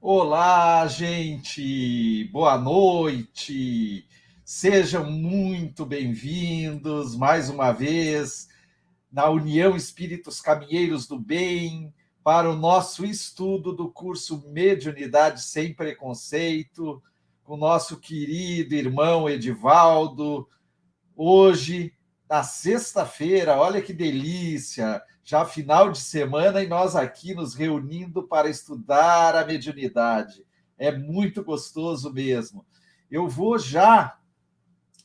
Olá, gente! Boa noite! Sejam muito bem-vindos mais uma vez na União Espíritos Caminheiros do Bem para o nosso estudo do curso Mediunidade Sem Preconceito, com o nosso querido irmão Edivaldo. Hoje, na sexta-feira, olha que delícia! Já final de semana e nós aqui nos reunindo para estudar a mediunidade. É muito gostoso mesmo. Eu vou já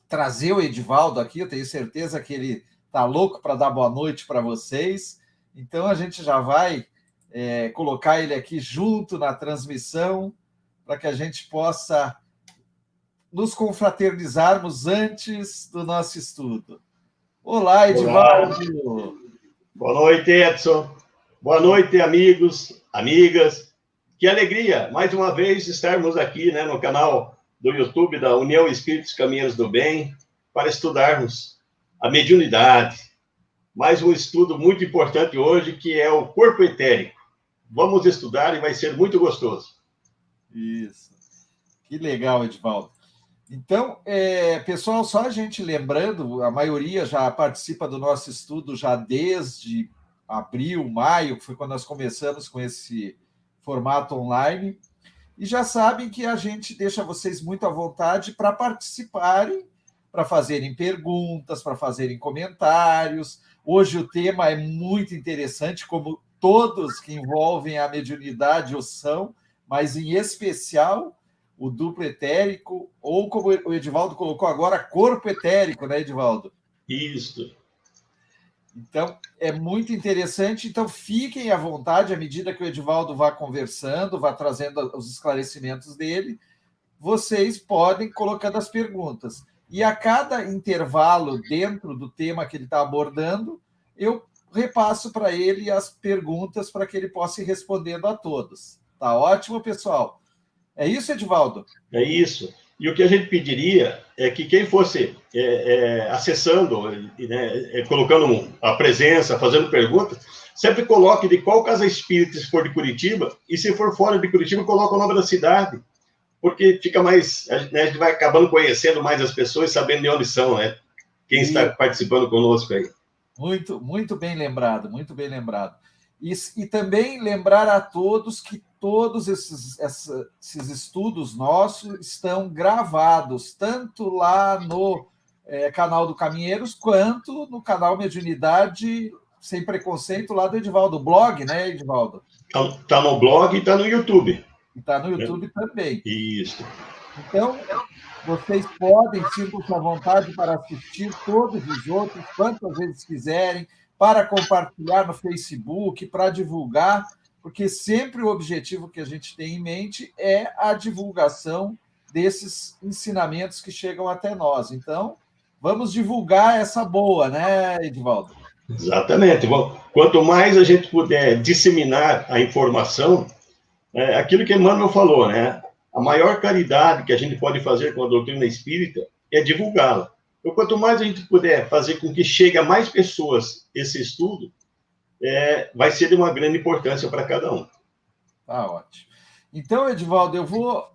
trazer o Edivaldo aqui, eu tenho certeza que ele está louco para dar boa noite para vocês. Então a gente já vai colocar ele aqui junto na transmissão para que a gente possa nos confraternizarmos antes do nosso estudo. Olá, Olá, Edivaldo. boa noite, Edson. Boa noite, amigos, amigas. Que alegria, mais uma vez, estarmos aqui, no canal do YouTube da União Espíritos Caminheiros do Bem para estudarmos a mediunidade. Mais um estudo muito importante hoje, que é o corpo etérico. Vamos estudar e vai ser muito gostoso. Isso. Que legal, Edivaldo. Então, pessoal, só a gente lembrando, a maioria já participa do nosso estudo já desde abril, maio, que foi quando nós começamos com esse formato online, e já sabem que a gente deixa vocês muito à vontade para participarem, para fazerem perguntas, para fazerem comentários. Hoje o tema é muito interessante, como todos que envolvem a mediunidade o são, mas em especial o duplo etérico, ou como o Edivaldo colocou agora, corpo etérico, né, Edivaldo? Isso. Então, é muito interessante. Então, fiquem à vontade, à medida que o Edivaldo vá conversando, vá trazendo os esclarecimentos dele, vocês podem colocando as perguntas. E a cada intervalo dentro do tema que ele está abordando, eu repasso para ele as perguntas para que ele possa ir respondendo a todos. Tá ótimo, pessoal? É isso, Edivaldo? É isso. E o que a gente pediria é que quem fosse acessando, colocando a presença, fazendo perguntas, sempre coloque de qual casa espírita, se for de Curitiba, e se for fora de Curitiba, coloque o nome da cidade, porque fica mais, a gente vai acabando conhecendo mais as pessoas, sabendo de onde são, né? Quem está participando conosco aí. Muito, muito bem lembrado, muito bem lembrado. E também lembrar a todos que todos esses estudos nossos estão gravados, tanto lá no canal do Caminheiros, quanto no canal Mediunidade Sem Preconceito, lá do Edivaldo, blog, né, Edivaldo? Tá no blog e tá no YouTube. E está no YouTube também. Isso. Então, vocês podem, sintam-se à vontade para assistir todos os outros, quantas vezes quiserem, para compartilhar no Facebook, para divulgar, porque sempre o objetivo que a gente tem em mente é a divulgação desses ensinamentos que chegam até nós. Então, vamos divulgar essa boa, né, Edivaldo? Exatamente. Bom, quanto mais a gente puder disseminar a informação, aquilo que Emmanuel falou, né? A maior caridade que a gente pode fazer com a doutrina espírita é divulgá-la. Então, quanto mais a gente puder fazer com que chegue a mais pessoas esse estudo, vai ser de uma grande importância para cada um. Tá ótimo. Então, Edivaldo, eu vou.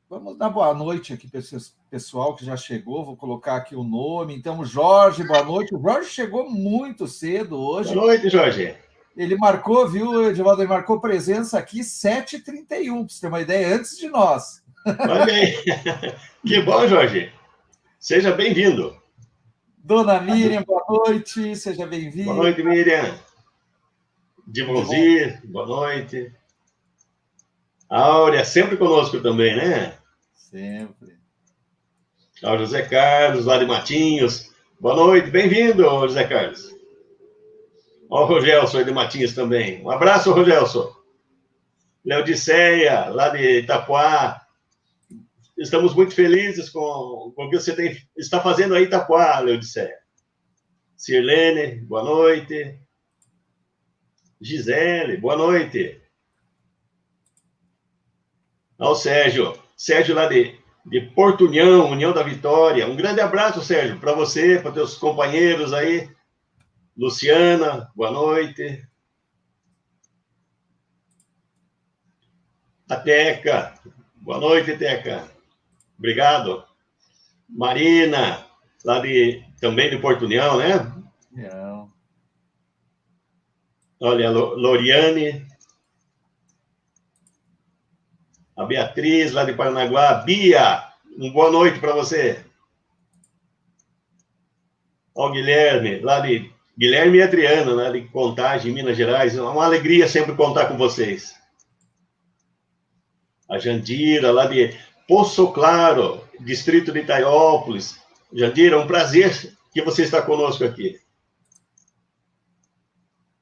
Vamos dar boa noite aqui para esse pessoal que já chegou. Vou colocar aqui o nome. Então, Jorge, boa noite. O Jorge chegou muito cedo hoje. Boa noite, Jorge. Ele marcou, viu, Edivaldo? Ele marcou presença aqui 7h31, para você ter uma ideia, antes de nós. Olha aí. Que bom, Jorge. Seja bem-vindo. Dona Miriam, boa noite. Seja bem-vinda. Boa noite, Miriam. Divonzir, boa noite. Áurea, sempre conosco também, né? Sempre. Ao José Carlos, lá de Matinhos. Boa noite, bem-vindo, José Carlos. Ó, o Rogelson aí de Matinhos também. Um abraço, Rogelson. Leodiceia, lá de Itapuá. Estamos muito felizes com o que você está fazendo aí em Itapuá, Leodiceia. Sirlene, boa noite. Gisele, boa noite. Ao Sérgio. Sérgio lá de Porto União, União da Vitória. Um grande abraço, Sérgio, para você, para teus companheiros aí. Luciana, boa noite. A Teca. Boa noite, Teca. Obrigado. Marina, também de Porto União, né? Não. Olha, Loriane. A Beatriz, lá de Paranaguá. Bia, uma boa noite para você. Ó, o Guilherme, Guilherme e Adriano, lá de Contagem, Minas Gerais. É uma alegria sempre contar com vocês. A Jandira, lá de Poço Claro, distrito de Itaiópolis. Jandira, é um prazer que você está conosco aqui.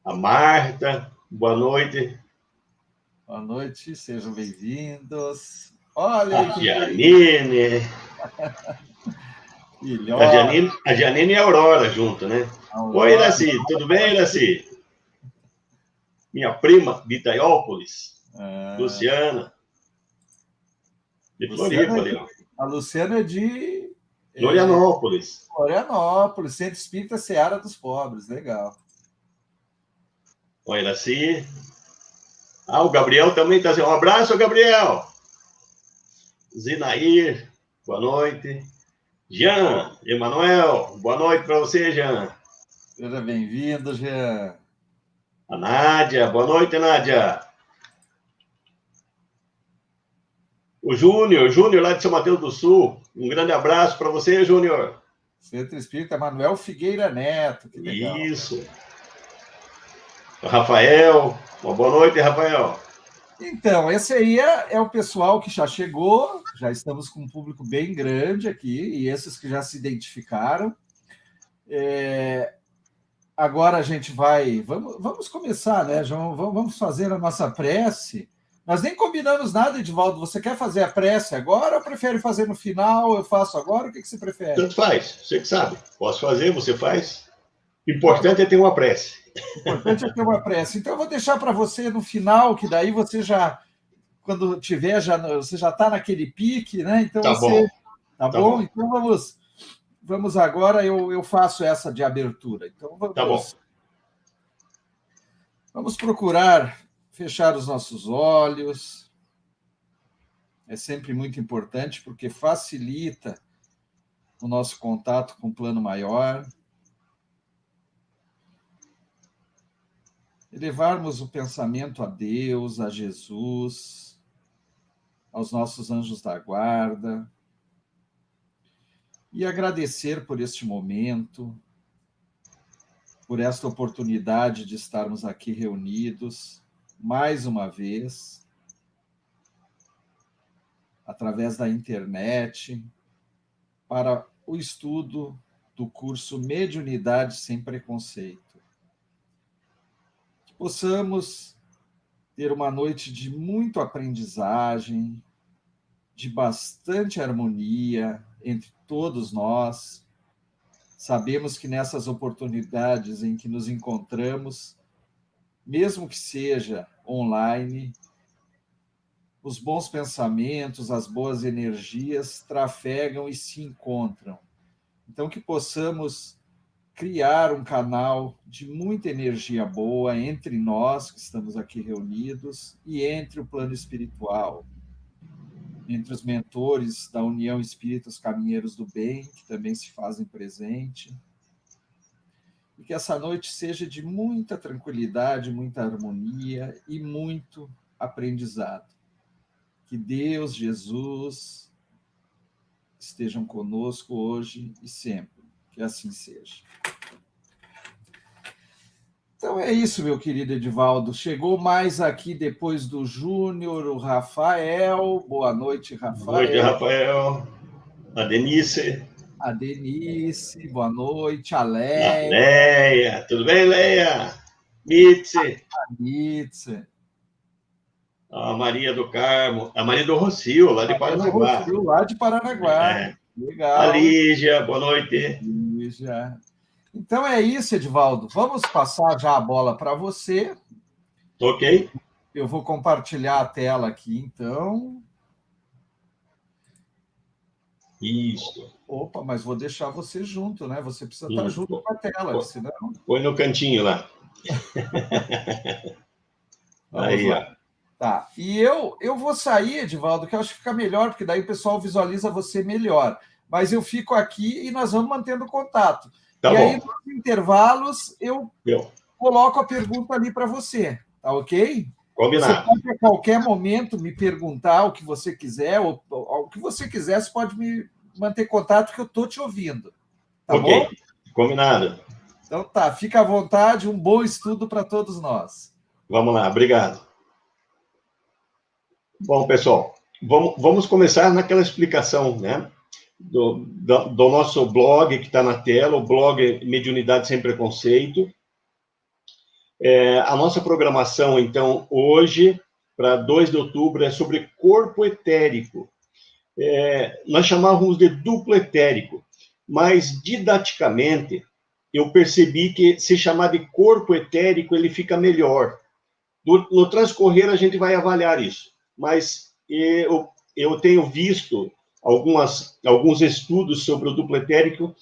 A Marta, boa noite. Boa noite, sejam bem-vindos. Olha aí, a Janine. A Janine e a Aurora junto, né? Oi, Iraci, tudo bem, Iraci? Minha prima de Itaiópolis, Luciana. De Floripa, ali, ó. A Luciana é de Florianópolis. Florianópolis, Centro Espírita Seara dos Pobres, legal. Oi, Iraci. O Gabriel também está dizendo. Um abraço, Gabriel. Zinair, boa noite. Jean, Emanuel, boa noite para você, Jean. Seja bem-vindo, Jean. A Nádia, boa noite, Nádia. O Júnior, lá de São Mateus do Sul. Um grande abraço para você, Júnior. Centro Espírita Manuel Figueira Neto, que legal. Isso. O Rafael, uma boa noite, Rafael. Então, esse aí é o pessoal que já chegou, já estamos com um público bem grande aqui, e esses que já se identificaram. Agora a gente vai... Vamos começar, né, João? Vamos fazer a nossa prece. Nós nem combinamos nada, Edivaldo. Você quer fazer a prece agora ou prefere fazer no final? Eu faço agora? O que você prefere? Tanto faz, você que sabe. Posso fazer, você faz. O importante é ter uma prece. O importante é ter uma prece. Então, eu vou deixar para você no final, que daí você já, quando tiver, você já está naquele pique, né? Então, tá você... bom. Tá bom? Então, vamos agora, eu faço essa de abertura. Então, tá bom. Vamos procurar fechar os nossos olhos. É sempre muito importante, porque facilita o nosso contato com o plano maior. Elevarmos o pensamento a Deus, a Jesus, aos nossos anjos da guarda, e agradecer por este momento, por esta oportunidade de estarmos aqui reunidos, mais uma vez, através da internet, para o estudo do curso Mediunidade Sem Preconceito. Possamos ter uma noite de muito aprendizagem, de bastante harmonia entre todos nós. Sabemos que nessas oportunidades em que nos encontramos, mesmo que seja online, os bons pensamentos, as boas energias trafegam e se encontram. Então, que possamos criar um canal de muita energia boa entre nós, que estamos aqui reunidos, e entre o plano espiritual, entre os mentores da União Espírita, os Caminheiros do Bem, que também se fazem presente. E que essa noite seja de muita tranquilidade, muita harmonia e muito aprendizado. Que Deus, Jesus, estejam conosco hoje e sempre. Que assim seja. Então é isso, meu querido Edivaldo. Chegou mais aqui depois do Júnior, o Rafael. Boa noite, Rafael. Boa noite, Rafael. A Denise. A Denise, boa noite. A Leia. A Leia. Tudo bem, Leia? Mitzi. A Mitzi. A Maria do Carmo. A Maria do Rocio, lá de Paranaguá. Rocio, lá de Paranaguá. Legal. A Lígia, boa noite. Lígia. Então é isso, Edivaldo. Vamos passar já a bola para você. Ok. Eu vou compartilhar a tela aqui, então. Isso. Opa, mas vou deixar você junto, né? Você precisa estar junto com a tela, senão... Põe no cantinho lá. Aí, ó. Tá. E eu vou sair, Edivaldo, que eu acho que fica melhor, porque daí o pessoal visualiza você melhor. Mas eu fico aqui e nós vamos mantendo contato. Tá E aí, bom. nos intervalos, eu Eu. coloco a pergunta ali para você, tá ok? Você Combinado. pode a qualquer momento me perguntar o que você quiser, ou o que você quiser, você pode me manter contato que eu estou te ouvindo, tá Ok. bom? Combinado. Então tá, fica à vontade, um bom estudo para todos nós. Vamos lá, obrigado. Bom, pessoal, vamos começar naquela explicação, né? Do nosso blog que está na tela, o blog Mediunidade Sem Preconceito. A nossa programação, então, hoje, para 2 de outubro, é sobre corpo etérico. Nós chamávamos de duplo etérico, mas, didaticamente, eu percebi que se chamar de corpo etérico, ele fica melhor. No transcorrer, a gente vai avaliar isso. Mas eu tenho visto alguns estudos sobre o duplo etérico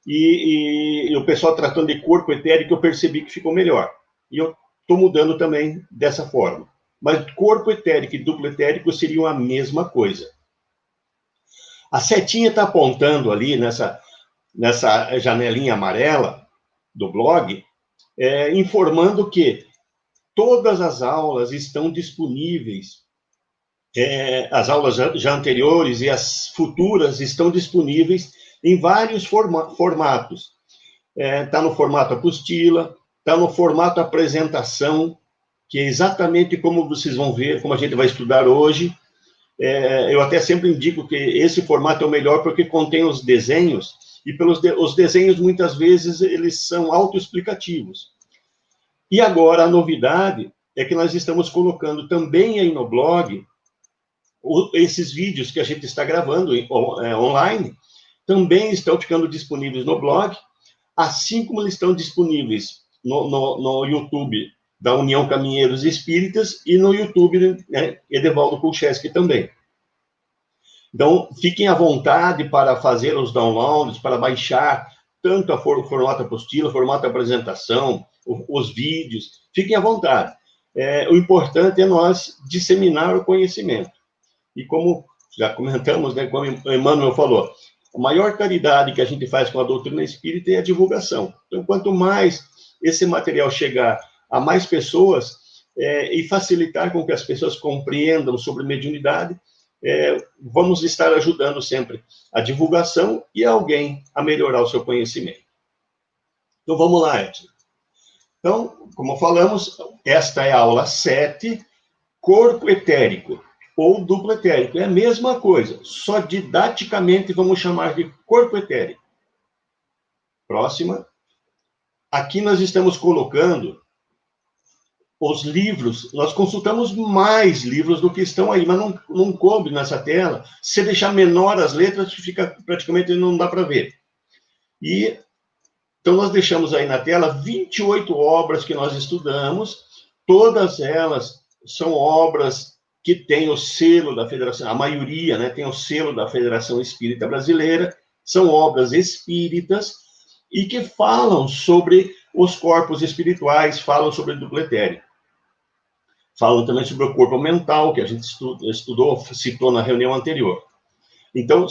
e o pessoal tratando de corpo etérico, eu percebi que ficou melhor. E eu estou mudando também dessa forma. Mas corpo etérico e duplo etérico seriam a mesma coisa. A setinha está apontando ali nessa janelinha amarela do blog, informando que todas as aulas estão disponíveis. As aulas já anteriores e as futuras estão disponíveis em vários formatos. Está no formato apostila, está no formato apresentação, que é exatamente como vocês vão ver, como a gente vai estudar hoje. Eu até sempre indico que esse formato é o melhor porque contém os desenhos, e os desenhos, muitas vezes, eles são autoexplicativos. E agora, a novidade é que nós estamos colocando também aí no blog esses vídeos que a gente está gravando online, também estão ficando disponíveis no blog, assim como eles estão disponíveis no YouTube da União Caminheiros Espíritas e no YouTube, né, Edevaldo Kulcheski também. Então, fiquem à vontade para fazer os downloads, para baixar tanto o formato apostila, formato apresentação, os vídeos, fiquem à vontade. O importante é nós disseminar o conhecimento. E como já comentamos, né, como o Emmanuel falou, a maior caridade que a gente faz com a doutrina espírita é a divulgação. Então, quanto mais esse material chegar a mais pessoas e facilitar com que as pessoas compreendam sobre mediunidade, vamos estar ajudando sempre a divulgação e alguém a melhorar o seu conhecimento. Então, vamos lá, Edson. Então, como falamos, esta é a aula 7, corpo etérico ou duplo etérico. É a mesma coisa, só didaticamente vamos chamar de corpo etérico. Próxima. Aqui nós estamos colocando os livros, nós consultamos mais livros do que estão aí, mas não coube nessa tela. Se deixar menor as letras, fica praticamente não dá para ver. Então, nós deixamos aí na tela 28 obras que nós estudamos, todas elas são obras que têm o selo da Federação, a maioria, né, tem o selo da Federação Espírita Brasileira, são obras espíritas e que falam sobre os corpos espirituais, falam sobre o duplo etérico. Falam também sobre o corpo mental, que a gente estudou, citou na reunião anterior. Então,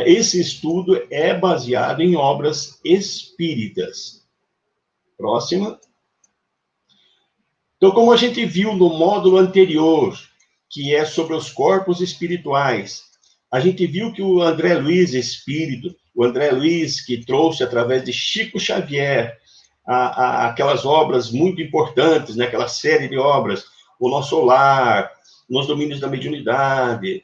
esse estudo é baseado em obras espíritas. Próxima. Então, como a gente viu no módulo anterior, que é sobre os corpos espirituais, a gente viu que o André Luiz Espírito, o André Luiz que trouxe através de Chico Xavier, aquelas obras muito importantes, né, aquela série de obras, O Nosso Lar, Nos Domínios da Mediunidade,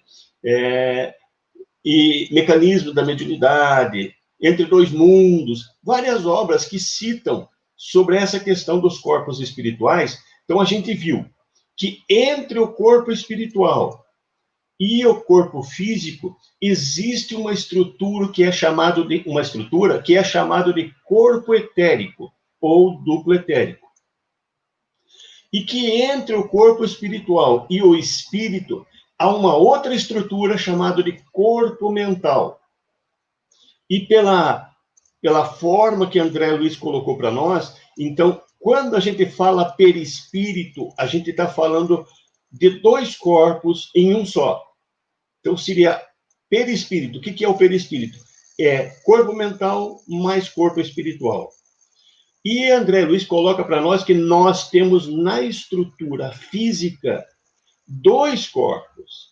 e Mecanismo da Mediunidade, Entre Dois Mundos, várias obras que citam sobre essa questão dos corpos espirituais. Então, a gente viu que entre o corpo espiritual e o corpo físico existe uma estrutura que é chamada de corpo etérico ou duplo etérico. E que entre o corpo espiritual e o espírito há uma outra estrutura chamada de corpo mental. E pela forma que André Luiz colocou para nós, então, Quando a gente fala perispírito, a gente está falando de dois corpos em um só. Então, seria perispírito. O que é o perispírito? É corpo mental mais corpo espiritual. E André Luiz coloca para nós que nós temos na estrutura física dois corpos.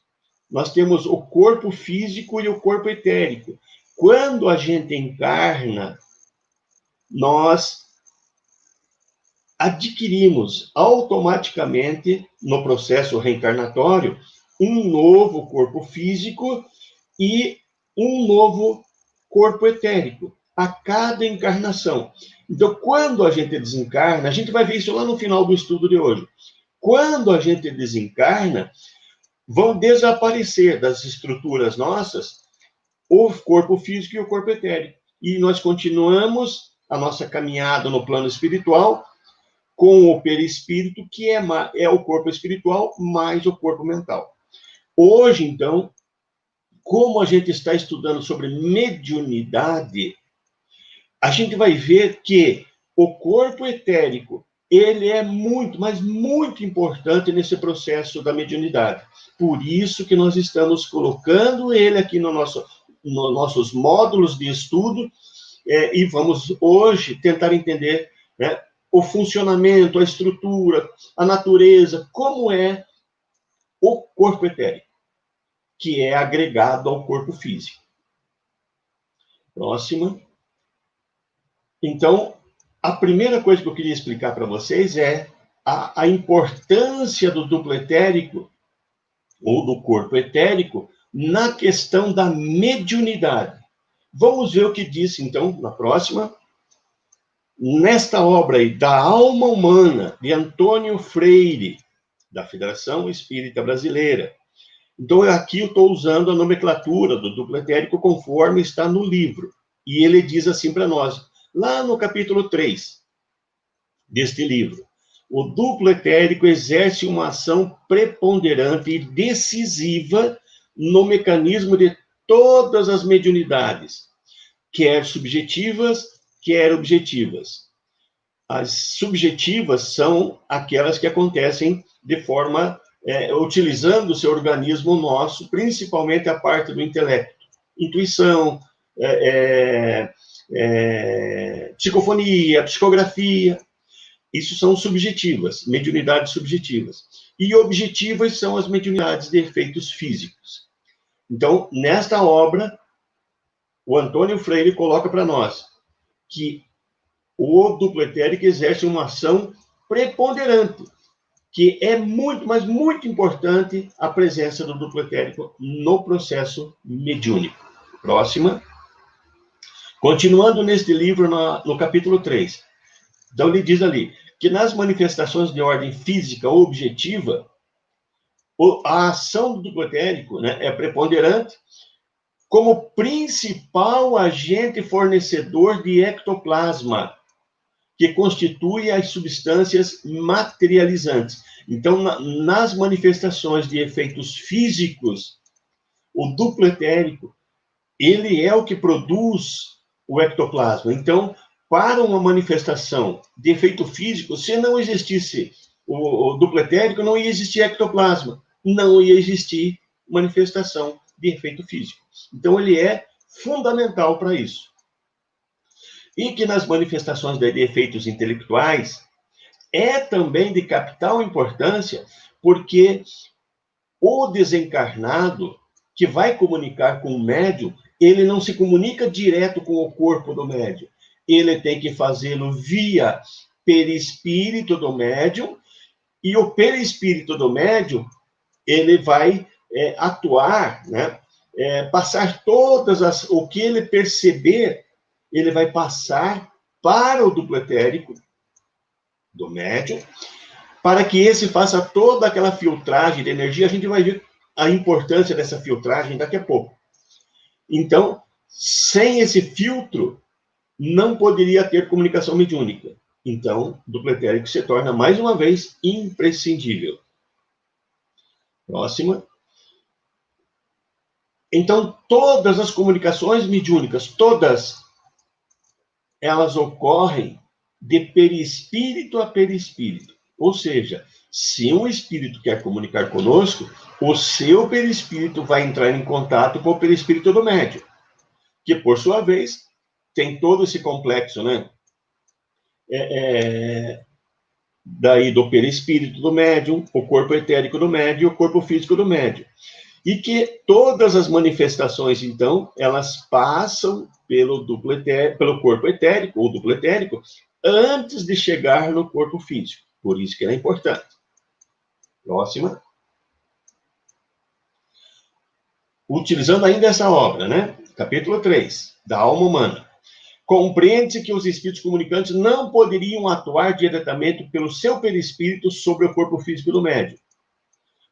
Nós temos o corpo físico e o corpo etérico. Quando a gente encarna, nós adquirimos automaticamente, no processo reencarnatório, um novo corpo físico e um novo corpo etérico a cada encarnação. Então, quando a gente desencarna, a gente vai ver isso lá no final do estudo de hoje. Quando a gente desencarna, vão desaparecer das estruturas nossas o corpo físico e o corpo etérico. E nós continuamos a nossa caminhada no plano espiritual com o perispírito, que é o corpo espiritual mais o corpo mental. Hoje, então, como a gente está estudando sobre mediunidade, a gente vai ver que o corpo etérico, ele é muito, mas muito importante nesse processo da mediunidade. Por isso que nós estamos colocando ele aqui nos nossos módulos de estudo, e vamos hoje tentar entender, né, o funcionamento, a estrutura, a natureza, como é o corpo etérico, que é agregado ao corpo físico. Próxima. Então, a primeira coisa que eu queria explicar para vocês é a importância do duplo etérico, ou do corpo etérico, na questão da mediunidade. Vamos ver o que diz, então, na próxima. Nesta obra aí, da alma humana, de Antônio Freire, da Federação Espírita Brasileira. Então, aqui eu estou usando a nomenclatura do duplo etérico conforme está no livro. E ele diz assim para nós, lá no capítulo 3 deste livro, o duplo etérico exerce uma ação preponderante e decisiva no mecanismo de todas as mediunidades, quer subjetivas, quer objetivas. As subjetivas são aquelas que acontecem de forma, utilizando o seu organismo nosso, principalmente a parte do intelecto. Intuição, psicofonia, psicografia. Isso são subjetivas, mediunidades subjetivas. E objetivas são as mediunidades de efeitos físicos. Então, nesta obra, o Antônio Freire coloca para nós que o duplo etérico exerce uma ação preponderante, que é muito, mas muito importante a presença do duplo etérico no processo mediúnico. Próxima. Continuando neste livro, no capítulo 3. Então, ele diz ali que nas manifestações de ordem física ou objetiva, a ação do duplo etérico, né, é preponderante como principal agente fornecedor de ectoplasma, que constitui as substâncias materializantes. Então, nas manifestações de efeitos físicos, o duplo etérico, ele é o que produz o ectoplasma. Então, para uma manifestação de efeito físico, se não existisse o duplo etérico, não ia existir ectoplasma, não ia existir manifestação de efeito físico. Então, ele é fundamental para isso. E que nas manifestações de efeitos intelectuais é também de capital importância, porque o desencarnado que vai comunicar com o médium, ele não se comunica direto com o corpo do médium. Ele tem que fazê-lo via perispírito do médium, e o perispírito do médium, ele vai atuar, né? Passar o que ele perceber, ele vai passar para o duplo etérico do médium, para que esse faça toda aquela filtragem de energia. A gente vai ver a importância dessa filtragem daqui a pouco. Então, sem esse filtro, não poderia ter comunicação mediúnica. Então, o duplo etérico se torna, mais uma vez, imprescindível. Próxima. Então, todas as comunicações mediúnicas, todas, elas ocorrem de perispírito a perispírito. Ou seja, se um espírito quer comunicar conosco, o seu perispírito vai entrar em contato com o perispírito do médium, que, por sua vez, tem todo esse complexo, né? Daí do perispírito do médium, o corpo etérico do médium e o corpo físico do médium. E que todas as manifestações, então, elas passam pelo corpo etérico, ou duplo etérico, antes de chegar no corpo físico. Por isso que é importante. Próxima. Utilizando ainda essa obra, né? Capítulo 3, da alma humana. Compreende-se que os espíritos comunicantes não poderiam atuar diretamente pelo seu perispírito sobre o corpo físico do médium,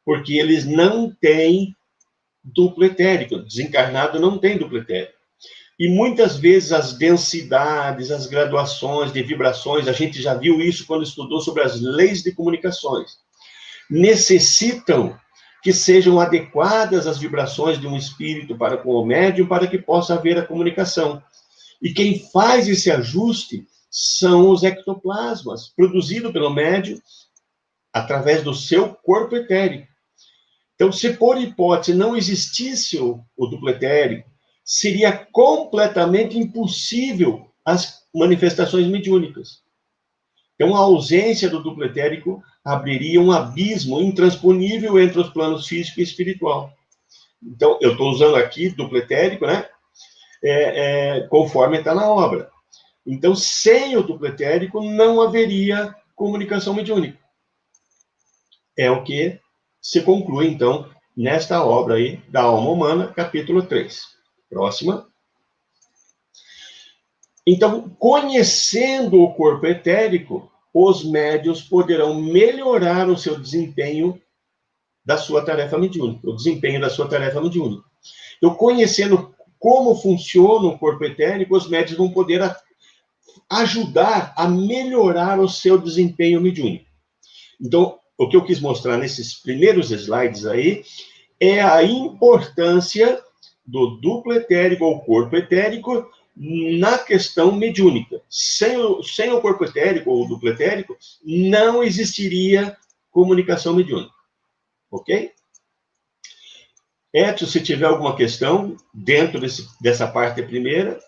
porque eles não têm duplo etérico. Desencarnado não tem duplo etérico. E muitas vezes as densidades, as graduações de vibrações, a gente já viu isso quando estudou sobre as leis de comunicações, necessitam que sejam adequadas as vibrações de um espírito para com o médium, para que possa haver a comunicação. E quem faz esse ajuste são os ectoplasmas, produzidos pelo médium através do seu corpo etérico. Então, se por hipótese não existisse o duplo etérico, seria completamente impossível as manifestações mediúnicas. Então, a ausência do duplo etérico abriria um abismo intransponível entre os planos físico e espiritual. Então, eu estou usando aqui duplo etérico, né? Conforme está na obra. Então, sem o duplo etérico, não haveria comunicação mediúnica. É o que se conclui, então, nesta obra aí, da alma humana, capítulo 3. Próxima. Então, conhecendo o corpo etérico, os médiuns poderão melhorar o seu desempenho da sua tarefa mediúnica, o desempenho da sua tarefa mediúnica. Então, conhecendo como funciona o corpo etérico, os médiuns vão poder ajudar a melhorar o seu desempenho mediúnico. Então, o que eu quis mostrar nesses primeiros slides aí é a importância do duplo etérico ou corpo etérico na questão mediúnica. Sem o corpo etérico ou duplo etérico, não existiria comunicação mediúnica. Ok? Edson, se tiver alguma questão dentro dessa parte primeira.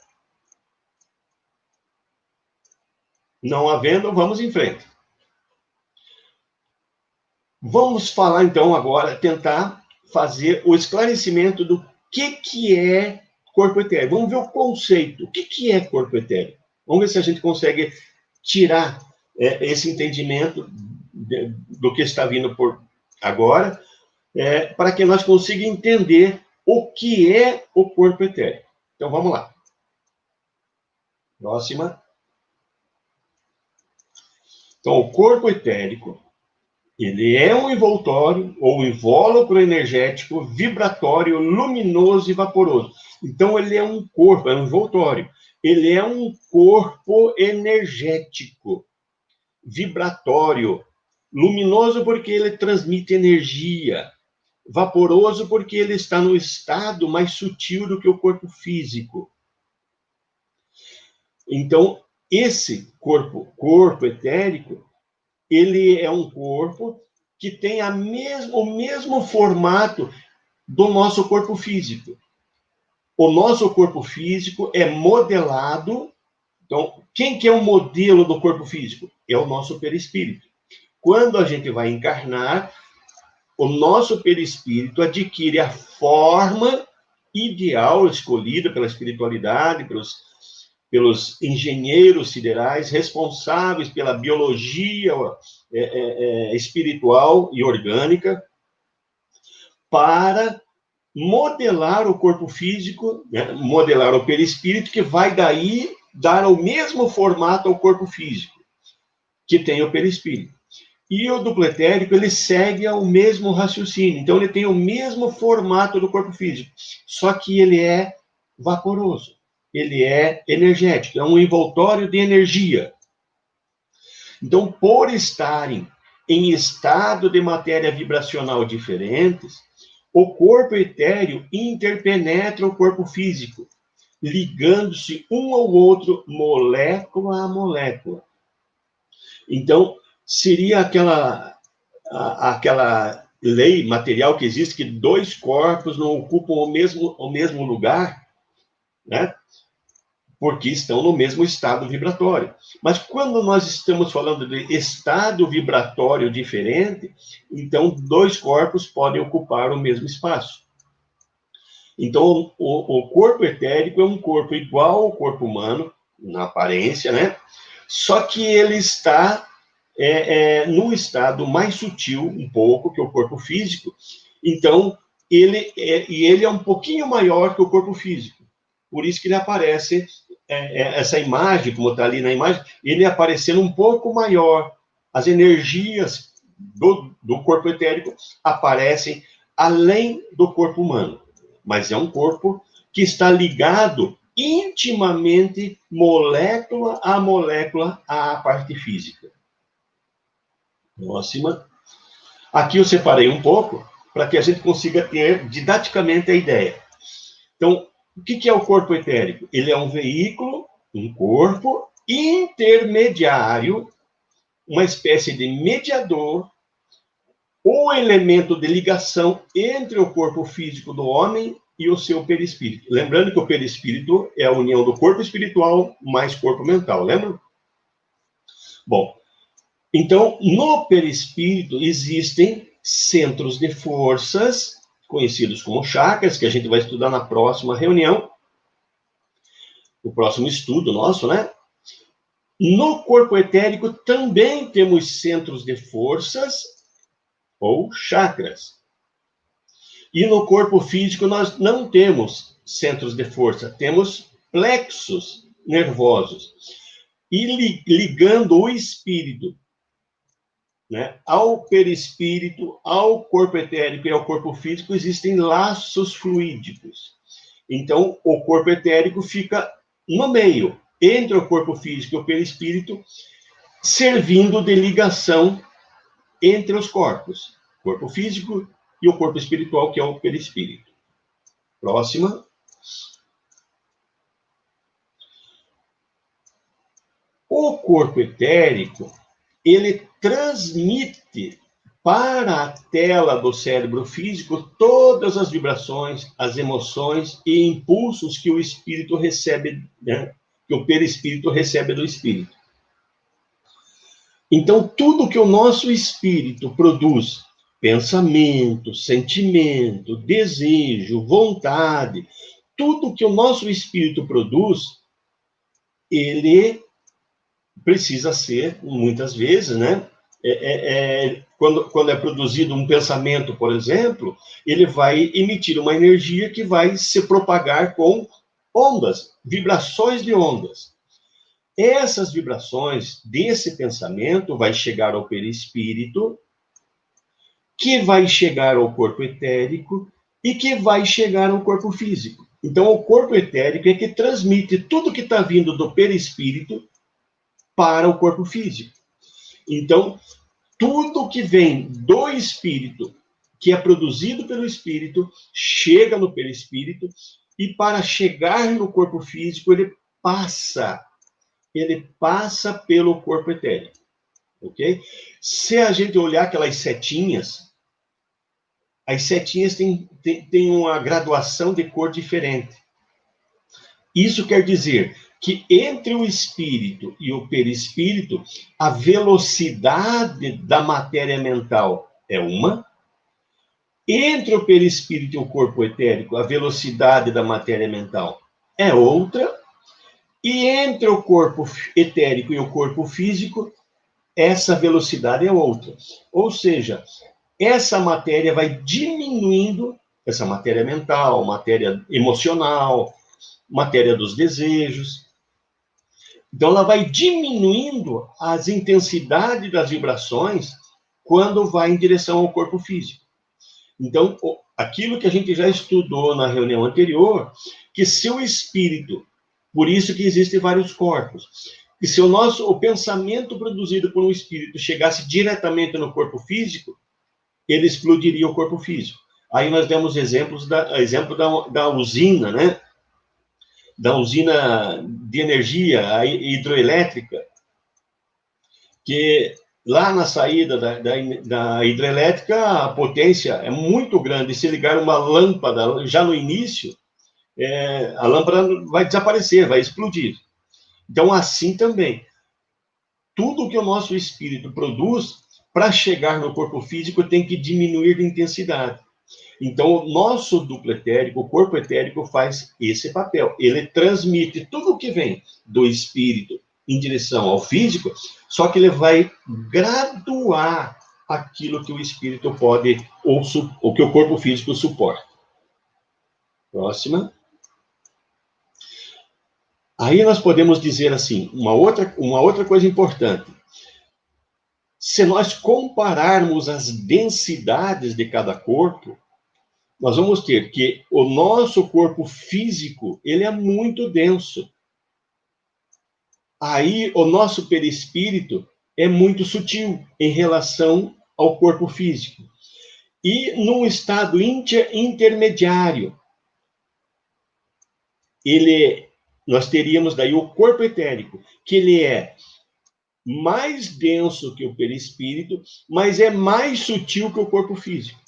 Não havendo, vamos em frente. Vamos falar, então, agora, tentar fazer o esclarecimento do que é corpo etérico. Vamos ver o conceito. O que é corpo etérico? Vamos ver se a gente consegue tirar esse entendimento do que está vindo por agora, para que nós consigamos entender o que é o corpo etérico. Então, vamos lá. Próxima. Então, o corpo etérico, ele é um envoltório ou invólucro energético, vibratório, luminoso e vaporoso. Então, ele é um corpo, é um envoltório. Ele é um corpo energético, vibratório, luminoso porque ele transmite energia, vaporoso porque ele está no estado mais sutil do que o corpo físico. Então, esse corpo etérico, ele é um corpo que tem o mesmo formato do nosso corpo físico. O nosso corpo físico é modelado. Então, quem que é o modelo do corpo físico? É o nosso perispírito. Quando a gente vai encarnar, o nosso perispírito adquire a forma ideal escolhida pela espiritualidade, pelos engenheiros siderais responsáveis pela biologia espiritual e orgânica, para modelar o corpo físico, né, modelar o perispírito, que vai daí dar o mesmo formato ao corpo físico, que tem o perispírito. E o duplo etérico, ele segue o mesmo raciocínio. Então, ele tem o mesmo formato do corpo físico, só que ele é vaporoso. Ele é energético, é um envoltório de energia. Então, por estarem em estado de matéria vibracional diferentes, o corpo etéreo interpenetra o corpo físico, ligando-se um ao outro, molécula a molécula. Então, seria aquela lei material que existe, que dois corpos não ocupam o mesmo lugar, né? Porque estão no mesmo estado vibratório. Mas quando nós estamos falando de estado vibratório diferente, então dois corpos podem ocupar o mesmo espaço. Então, o corpo etérico é um corpo igual ao corpo humano, na aparência, né? Só que ele está num estado mais sutil, um pouco, que o corpo físico. Então, ele é um pouquinho maior que o corpo físico. Por isso que ele aparece, essa imagem, como está ali na imagem, ele aparecendo um pouco maior. As energias do corpo etérico aparecem além do corpo humano. Mas é um corpo que está ligado intimamente, molécula a molécula, à parte física. Próxima. Aqui eu separei um pouco para que a gente consiga ter didaticamente a ideia. Então, o que é o corpo etérico? Ele é um veículo, um corpo intermediário, uma espécie de mediador, ou elemento de ligação entre o corpo físico do homem e o seu perispírito. Lembrando que o perispírito é a união do corpo espiritual mais corpo mental, lembra? Bom, então, no perispírito existem centros de forças, conhecidos como chakras, que a gente vai estudar na próxima reunião, no próximo estudo nosso, né? No corpo etérico também temos centros de forças, ou chakras. E no corpo físico nós não temos centros de força, temos plexos nervosos. E ligando o espírito, né, ao perispírito, ao corpo etérico e ao corpo físico, existem laços fluídicos. Então, o corpo etérico fica no meio, entre o corpo físico e o perispírito, servindo de ligação entre os corpos, o corpo físico e o corpo espiritual, que é o perispírito. Próxima. O corpo etérico, ele transmite para a tela do cérebro físico todas as vibrações, as emoções e impulsos que o espírito recebe, né? Que o perispírito recebe do espírito. Então, tudo que o nosso espírito produz, pensamento, sentimento, desejo, vontade, tudo que o nosso espírito produz, ele precisa ser, muitas vezes, né? Quando é produzido um pensamento, por exemplo, ele vai emitir uma energia que vai se propagar com ondas, vibrações de ondas. Essas vibrações desse pensamento vai chegar ao perispírito, que vai chegar ao corpo etérico e que vai chegar ao corpo físico. Então, o corpo etérico é que transmite tudo que está vindo do perispírito para o corpo físico. Então, tudo que vem do espírito, que é produzido pelo espírito, chega no perispírito e para chegar no corpo físico, ele passa pelo corpo etérico, ok? Se a gente olhar aquelas setinhas, as setinhas têm uma graduação de cor diferente. Isso quer dizer que entre o espírito e o perispírito, a velocidade da matéria mental é uma. Entre o perispírito e o corpo etérico, a velocidade da matéria mental é outra. E entre o corpo etérico e o corpo físico, essa velocidade é outra. Ou seja, essa matéria vai diminuindo, essa matéria mental, matéria emocional, matéria dos desejos. Então, ela vai diminuindo as intensidades das vibrações quando vai em direção ao corpo físico. Então, aquilo que a gente já estudou na reunião anterior, que se o espírito, por isso que existem vários corpos, que se o pensamento produzido por um espírito chegasse diretamente no corpo físico, ele explodiria o corpo físico. Aí nós demos exemplo da usina, né? Da usina de energia hidroelétrica, que lá na saída da hidrelétrica, a potência é muito grande. Se ligar uma lâmpada já no início, a lâmpada vai desaparecer, vai explodir. Então, assim também, tudo que o nosso espírito produz, para chegar no corpo físico, tem que diminuir de intensidade. Então, o nosso duplo etérico, o corpo etérico, faz esse papel. Ele transmite tudo o que vem do espírito em direção ao físico, só que ele vai graduar aquilo que o espírito pode, ou que o corpo físico suporta. Próxima. Aí nós podemos dizer assim, uma outra coisa importante. Se nós compararmos as densidades de cada corpo, nós vamos ter que o nosso corpo físico, ele é muito denso. Aí o nosso perispírito é muito sutil em relação ao corpo físico. E num estado intermediário, nós teríamos daí o corpo etérico, que ele é mais denso que o perispírito, mas é mais sutil que o corpo físico.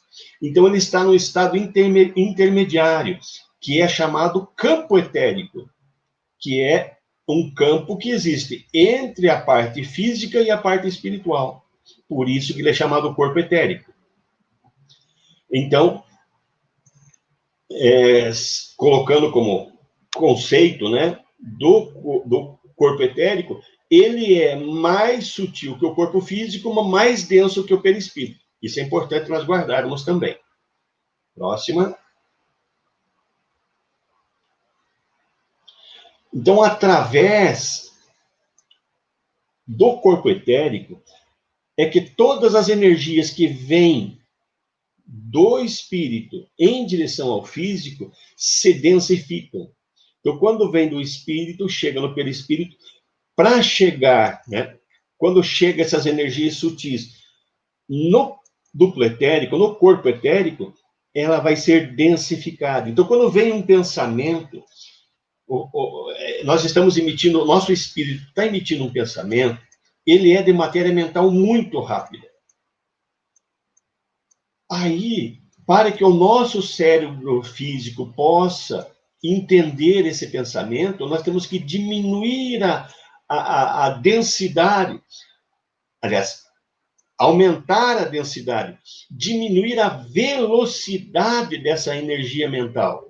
Então, ele está no estado intermediário, que é chamado campo etérico, que é um campo que existe entre a parte física e a parte espiritual. Por isso que ele é chamado corpo etérico. Então, colocando como conceito, né, do corpo etérico, ele é mais sutil que o corpo físico, mas mais denso que o perispírito. Isso é importante nós guardarmos também. Próxima. Então, através do corpo etérico, é que todas as energias que vêm do espírito em direção ao físico se densificam. Então, quando vem do espírito, chega no perispírito, para chegar, né? Quando chega essas energias sutis no duplo etérico, no corpo etérico, ela vai ser densificada. Então, quando vem um pensamento, nós estamos emitindo, o nosso espírito está emitindo um pensamento, ele é de matéria mental muito rápida. Aí, para que o nosso cérebro físico possa entender esse pensamento, nós temos que diminuir a densidade, aliás, aumentar a densidade, diminuir a velocidade dessa energia mental.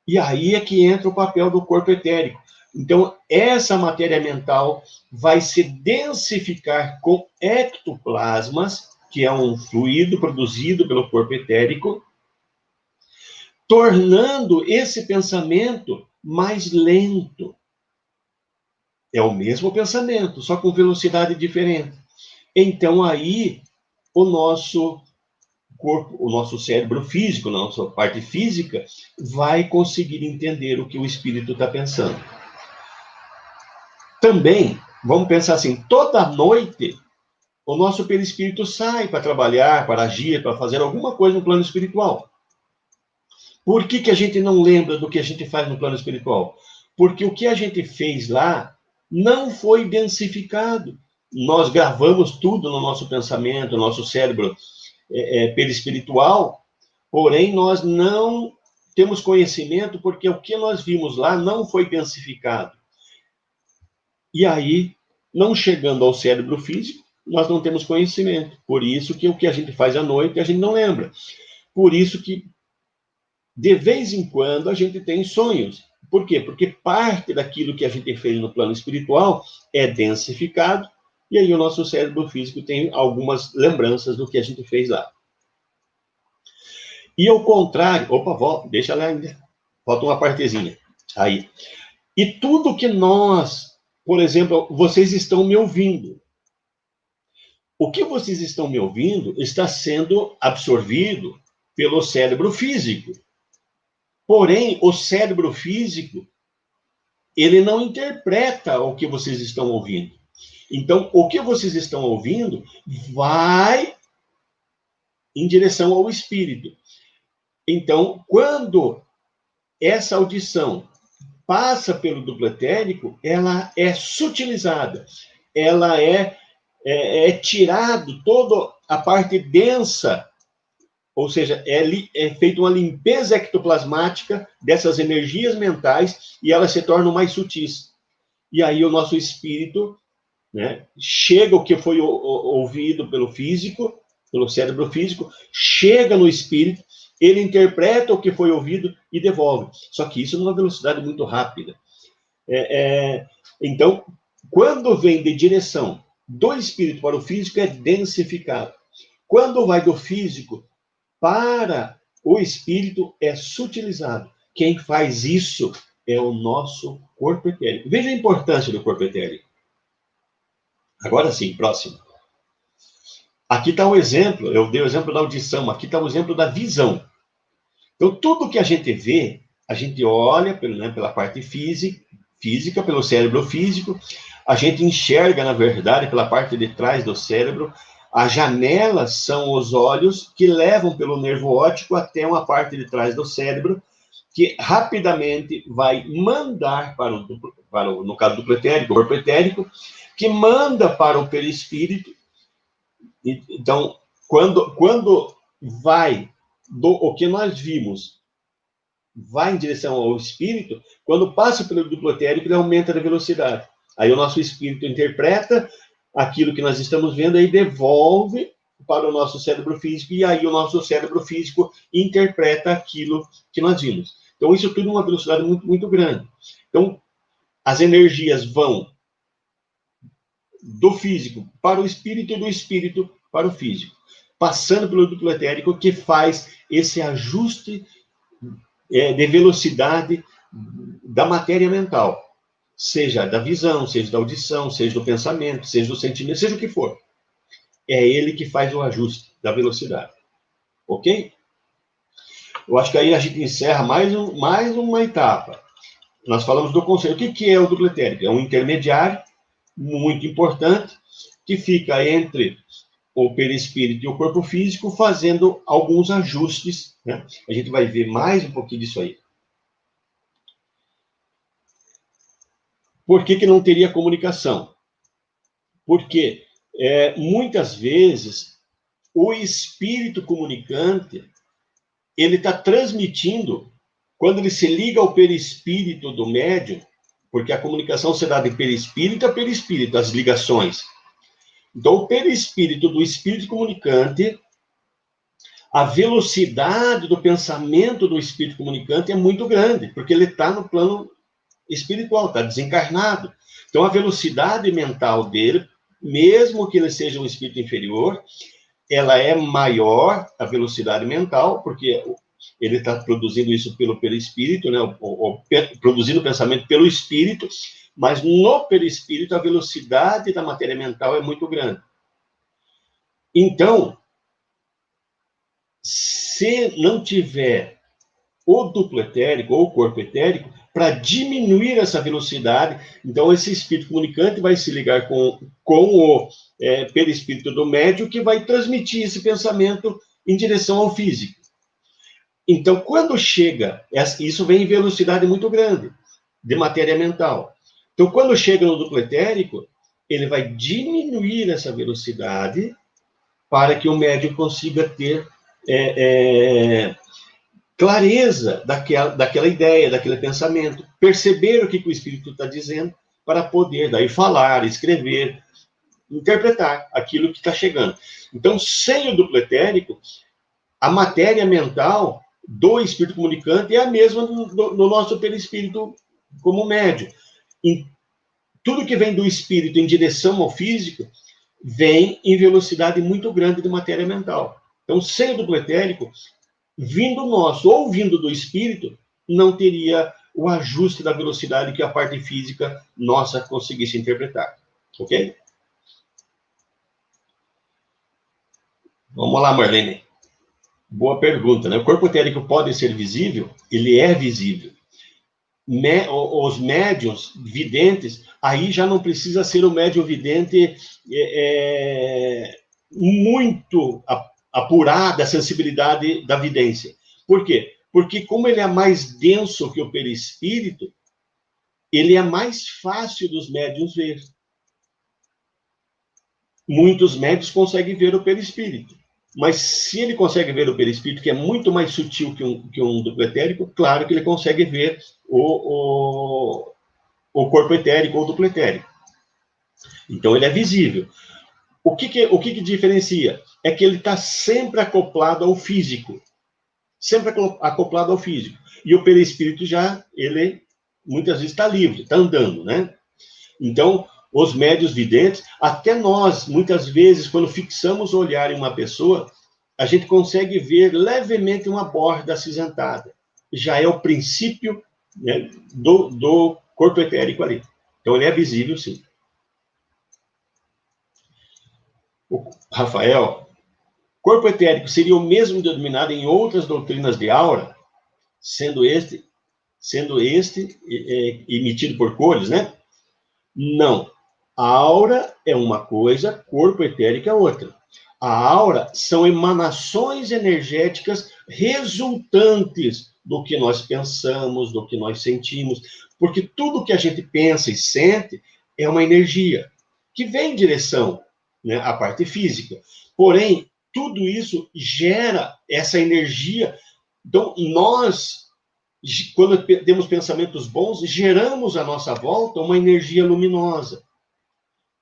E aí é que entra o papel do corpo etérico. Então, essa matéria mental vai se densificar com ectoplasmas, que é um fluido produzido pelo corpo etérico, tornando esse pensamento mais lento. É o mesmo pensamento, só com velocidade diferente. Então, aí, o nosso corpo, o nosso cérebro físico, a nossa parte física, vai conseguir entender o que o espírito está pensando. Também, vamos pensar assim, toda noite, o nosso perispírito sai para trabalhar, para agir, para fazer alguma coisa no plano espiritual. Por que a gente não lembra do que a gente faz no plano espiritual? Porque o que a gente fez lá não foi densificado. Nós gravamos tudo no nosso pensamento, no nosso cérebro perispiritual, porém nós não temos conhecimento porque o que nós vimos lá não foi densificado. E aí, não chegando ao cérebro físico, nós não temos conhecimento. Por isso que o que a gente faz à noite, a gente não lembra. Por isso que, de vez em quando, a gente tem sonhos. Por quê? Porque parte daquilo que a gente fez no plano espiritual é densificado, e aí o nosso cérebro físico tem algumas lembranças do que a gente fez lá. E ao contrário... Opa, volta, deixa lá ainda. Falta uma partezinha. Aí. E tudo que nós... Por exemplo, vocês estão me ouvindo. O que vocês estão me ouvindo está sendo absorvido pelo cérebro físico. Porém, o cérebro físico, ele não interpreta o que vocês estão ouvindo. Então, o que vocês estão ouvindo vai em direção ao espírito. Então, quando essa audição passa pelo duplo etérico, ela é sutilizada, ela é é tirado toda a parte densa, ou seja, é feita uma limpeza ectoplasmática dessas energias mentais e elas se tornam mais sutis. E aí o nosso espírito, né, chega o que foi ouvido pelo físico, pelo cérebro físico, chega no espírito, ele interpreta o que foi ouvido e devolve. Só que isso numa velocidade muito rápida. Então, quando vem de direção do espírito para o físico, é densificado. Quando vai do físico para o espírito, é sutilizado. Quem faz isso é o nosso corpo etérico. Veja a importância do corpo etérico. Agora sim, próximo. Aqui está o exemplo, eu dei o exemplo da audição, aqui está o exemplo da visão. Então, tudo que a gente vê, a gente olha pela parte física, pelo cérebro físico, a gente enxerga, na verdade, pela parte de trás do cérebro. As janelas são os olhos que levam pelo nervo óptico até uma parte de trás do cérebro, que rapidamente vai mandar no caso do pretérico, o corpo etérico, que manda para o perispírito. Então, quando vai o que nós vimos, vai em direção ao espírito, quando passa pelo duplo etérico, ele aumenta a velocidade. Aí o nosso espírito interpreta aquilo que nós estamos vendo e devolve para o nosso cérebro físico, e aí o nosso cérebro físico interpreta aquilo que nós vimos. Então, isso tudo é uma velocidade muito, muito grande. Então, as energias vão do físico para o espírito e do espírito para o físico, passando pelo duplo etérico, que faz esse ajuste de velocidade da matéria mental, seja da visão, seja da audição, seja do pensamento, seja do sentimento, seja o que for. É ele que faz o ajuste da velocidade. Ok? Eu acho que aí a gente encerra mais uma etapa. Nós falamos do conceito. O que é o duplo etérico? É um intermediário muito importante que fica entre o perispírito e o corpo físico, fazendo alguns ajustes, né? A gente vai ver mais um pouquinho disso aí. Por que não teria comunicação? Porque muitas vezes o espírito comunicante, ele está transmitindo, quando ele se liga ao perispírito do médium, porque a comunicação se dá de perispírito a perispírito, as ligações. Então, o perispírito do espírito comunicante, a velocidade do pensamento do espírito comunicante é muito grande, porque ele está no plano espiritual, está desencarnado. Então, a velocidade mental dele, mesmo que ele seja um espírito inferior, ela é maior, a velocidade mental, porque ele está produzindo isso pelo perispírito, né? Produzindo o pensamento pelo espírito, mas no perispírito a velocidade da matéria mental é muito grande. Então, se não tiver o duplo etérico ou o corpo etérico, para diminuir essa velocidade, então esse espírito comunicante vai se ligar com o perispírito do médium, que vai transmitir esse pensamento em direção ao físico. Então, quando chega, isso vem em velocidade muito grande, de matéria mental. Então, quando chega no duplo etérico, ele vai diminuir essa velocidade para que o médium consiga ter clareza daquela ideia, daquele pensamento, perceber o que o espírito está dizendo, para poder daí falar, escrever, interpretar aquilo que está chegando. Então, sem o duplo etérico, a matéria mental do espírito comunicante é a mesma do nosso perispírito como médio. E tudo que vem do espírito em direção ao físico vem em velocidade muito grande de matéria mental. Então, sem o duplo etérico, vindo nosso ou vindo do espírito, não teria o ajuste da velocidade que a parte física nossa conseguisse interpretar. Ok? Vamos lá, Marlene. Boa pergunta, né? O corpo etérico pode ser visível? Ele é visível. Os médiuns videntes, aí já não precisa ser o médium vidente muito apurada a sensibilidade da vidência. Por quê? Porque como ele é mais denso que o perispírito, ele é mais fácil dos médiuns ver. muitos médios conseguem ver o perispírito. Mas se ele consegue ver o perispírito, que é muito mais sutil que um duplo etérico, claro que ele consegue ver o corpo etérico ou duplo etérico. Então, ele é visível. O que diferencia? É que ele está sempre acoplado ao físico. Sempre acoplado ao físico. E o perispírito já, ele muitas vezes está livre, está andando, né? Então, os médios videntes, até nós, muitas vezes, quando fixamos o olhar em uma pessoa, a gente consegue ver levemente uma borda acinzentada. Já é o princípio, né, do corpo etérico ali. Então, ele é visível, sim. O Rafael, corpo etérico seria o mesmo denominado em outras doutrinas de aura, sendo este emitido por cores, né? Não. A aura é uma coisa, corpo etérico é outra. A aura são emanações energéticas resultantes do que nós pensamos, do que nós sentimos, porque tudo que a gente pensa e sente é uma energia que vem em direção, né, à parte física. Porém, tudo isso gera essa energia. Então, nós, quando temos pensamentos bons, geramos à nossa volta uma energia luminosa.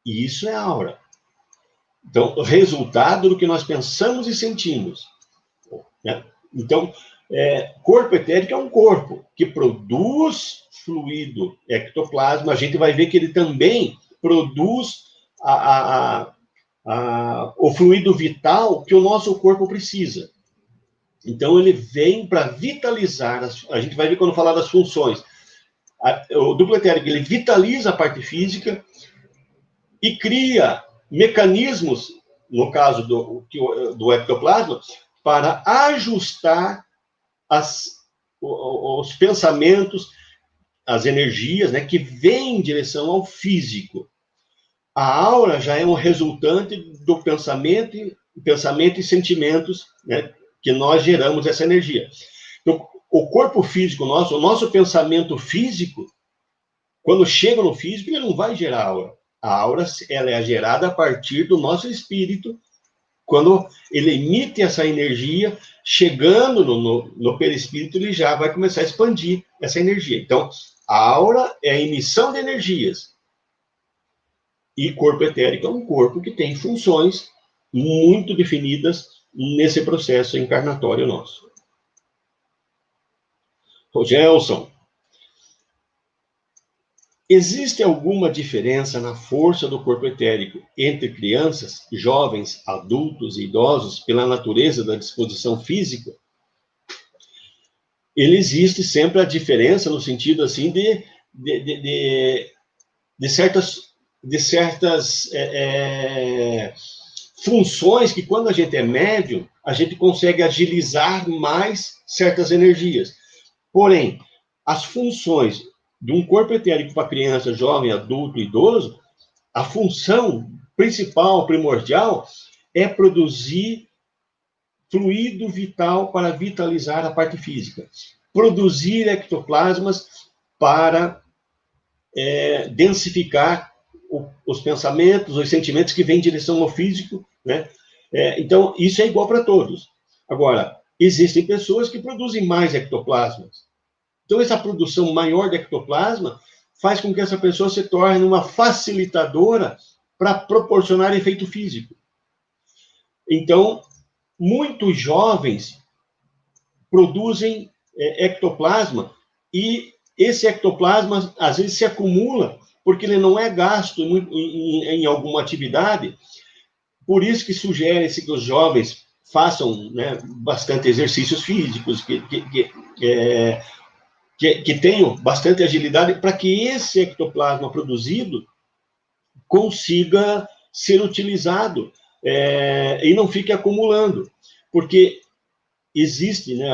E isso é aura. Então, o resultado do que nós pensamos e sentimos. Né? Então, corpo etérico é um corpo que produz fluido ectoplasma. A gente vai ver que ele também produz o fluido vital que o nosso corpo precisa. Então, ele vem para vitalizar. A gente vai ver quando falar das funções. O duplo etérico, ele vitaliza a parte física e cria mecanismos, no caso do ectoplasma, para ajustar os pensamentos, as energias, né, que vêm em direção ao físico. A aura já é um resultante do pensamento e sentimentos, né, que nós geramos essa energia. Então, o corpo físico nosso, o nosso pensamento físico, quando chega no físico, ele não vai gerar aura. A aura, ela é gerada a partir do nosso espírito, quando ele emite essa energia, chegando no perispírito, ele já vai começar a expandir essa energia. Então, a aura é a emissão de energias. E corpo etérico é um corpo que tem funções muito definidas nesse processo encarnatório nosso. Gelson, existe alguma diferença na força do corpo etérico entre crianças, jovens, adultos e idosos pela natureza da disposição física? Ele existe sempre a diferença no sentido assim de certas funções que quando a gente é médium, a gente consegue agilizar mais certas energias. Porém, as funções de um corpo etérico para criança, jovem, adulto, idoso, a função principal, primordial, é produzir fluido vital para vitalizar a parte física. Produzir ectoplasmas para densificar os pensamentos, os sentimentos que vêm em direção ao físico, né? Então, isso é igual para todos. Agora, existem pessoas que produzem mais ectoplasmas. Então, essa produção maior de ectoplasma faz com que essa pessoa se torne uma facilitadora para proporcionar efeito físico. Então, muitos jovens produzem ectoplasma e esse ectoplasma, às vezes, se acumula porque ele não é gasto em alguma atividade. Por isso que sugere-se que os jovens façam, né, bastante exercícios físicos, que tenham bastante agilidade, para que esse ectoplasma produzido consiga ser utilizado e não fique acumulando. Porque existe, né,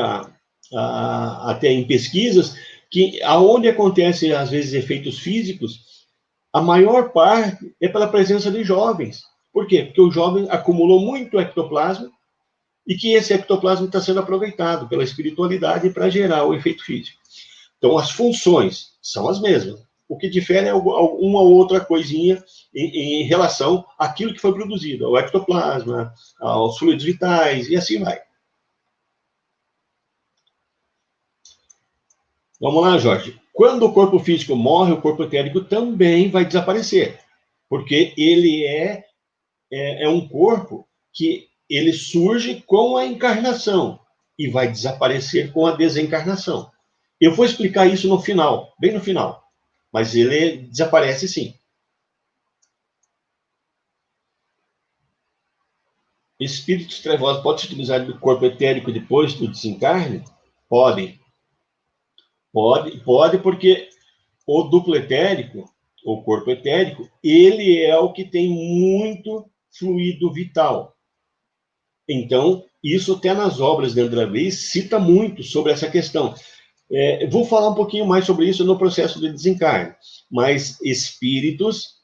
até em pesquisas, que aonde acontecem, às vezes, efeitos físicos, a maior parte é pela presença de jovens. Por quê? Porque o jovem acumulou muito ectoplasma e que esse ectoplasma está sendo aproveitado pela espiritualidade para gerar o efeito físico. Então, as funções são as mesmas. O que difere é uma ou outra coisinha em relação àquilo que foi produzido, ao ectoplasma, aos fluidos vitais, e assim vai. Vamos lá, Jorge. Quando o corpo físico morre, o corpo etérico também vai desaparecer, porque ele é um corpo que ele surge com a encarnação e vai desaparecer com a desencarnação. Eu vou explicar isso no final, bem no final, mas ele desaparece sim. Espíritos trevosos podem se utilizar do corpo etérico depois do desencarne? Podem. Pode, porque o duplo etérico, o corpo etérico, ele é o que tem muito fluido vital. Então, isso até nas obras de André Luiz cita muito sobre essa questão. Vou falar um pouquinho mais sobre isso no processo de desencarne, mas espíritos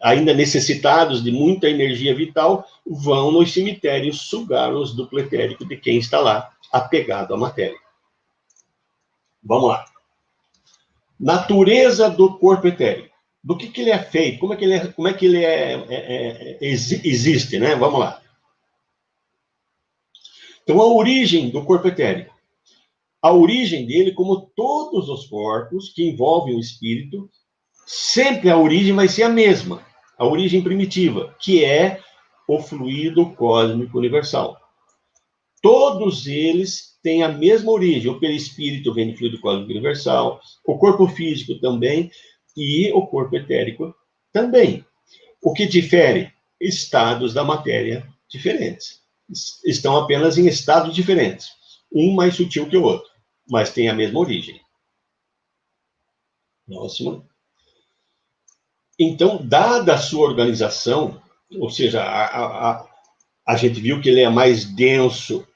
ainda necessitados de muita energia vital vão nos cemitérios sugar os duplo etérico de quem está lá apegado à matéria. Vamos lá. Natureza do corpo etérico. Do que ele é feito? Como é que ele existe, né? Vamos lá. Então, a origem do corpo etérico. A origem dele, como todos os corpos que envolvem o espírito, sempre a origem vai ser a mesma. A origem primitiva, que é o fluido cósmico universal. Todos eles têm a mesma origem. O perispírito vem do fluido cósmico universal, o corpo físico também, e o corpo etérico também. O que difere? Estados da matéria diferentes. Estão apenas em estados diferentes. Um mais sutil que o outro, mas tem a mesma origem. Próximo. Então, dada a sua organização, ou seja, a gente viu que ele é mais denso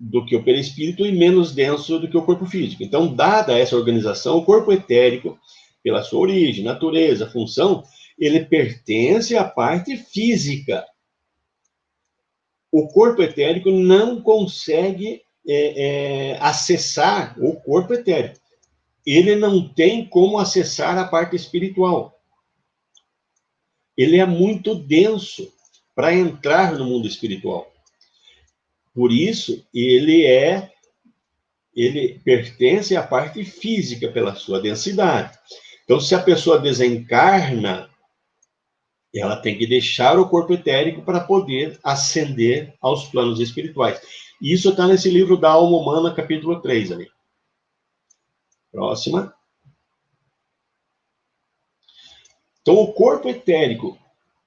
do que o perispírito e menos denso do que o corpo físico. Então, dada essa organização, o corpo etérico, pela sua origem, natureza, função, ele pertence à parte física. O corpo etérico não consegue acessar o corpo etérico. Ele não tem como acessar a parte espiritual. Ele é muito denso para entrar no mundo espiritual. Por isso, ele pertence à parte física pela sua densidade. Então, se a pessoa desencarna, ela tem que deixar o corpo etérico para poder ascender aos planos espirituais. Isso está nesse livro da Alma Humana, capítulo 3, ali. Próxima. Então, o corpo etérico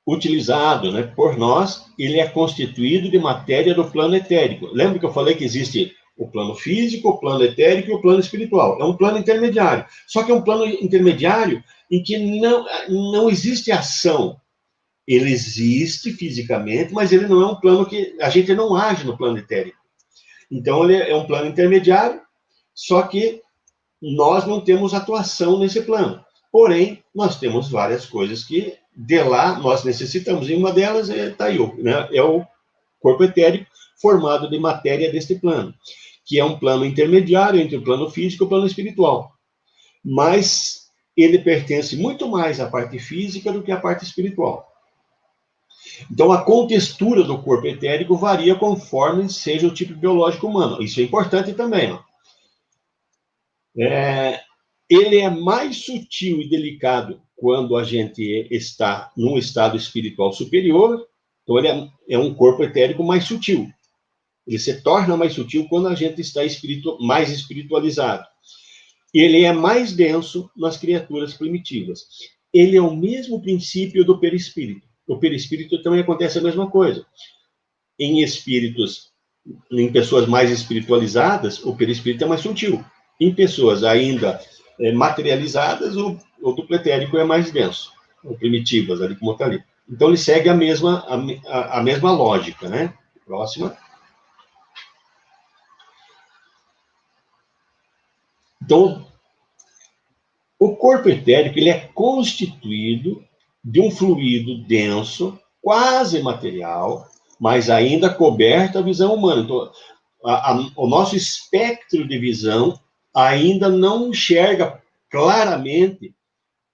utilizado, né, por nós, ele é constituído de matéria do plano etérico. Lembra que eu falei que existe o plano físico, o plano etérico e o plano espiritual? É um plano intermediário. Só que é um plano intermediário em que não existe ação. Ele existe fisicamente, mas ele não é um plano que a gente não age no plano etérico. Então, ele é um plano intermediário, só que nós não temos atuação nesse plano. Porém, nós temos várias coisas que de lá nós necessitamos. E uma delas é o corpo etérico formado de matéria deste plano, que é um plano intermediário entre o plano físico e o plano espiritual. Mas ele pertence muito mais à parte física do que à parte espiritual. Então, a contextura do corpo etérico varia conforme seja o tipo biológico humano. Isso é importante também, ó. Ele é mais sutil e delicado quando a gente está num estado espiritual superior. Então, ele é um corpo etérico mais sutil. Ele se torna mais sutil quando a gente está mais espiritualizado. Ele é mais denso nas criaturas primitivas. Ele é o mesmo princípio do perispírito. O perispírito também acontece a mesma coisa. Em pessoas mais espiritualizadas, o perispírito é mais sutil. Em pessoas ainda materializadas, o duplo etérico é mais denso, ou primitivas, ali como está ali. Então, ele segue a mesma lógica, né? Próxima. Então, o corpo etérico ele é constituído de um fluido denso, quase material, mas ainda coberto a visão humana. Então, o nosso espectro de visão ainda não enxerga claramente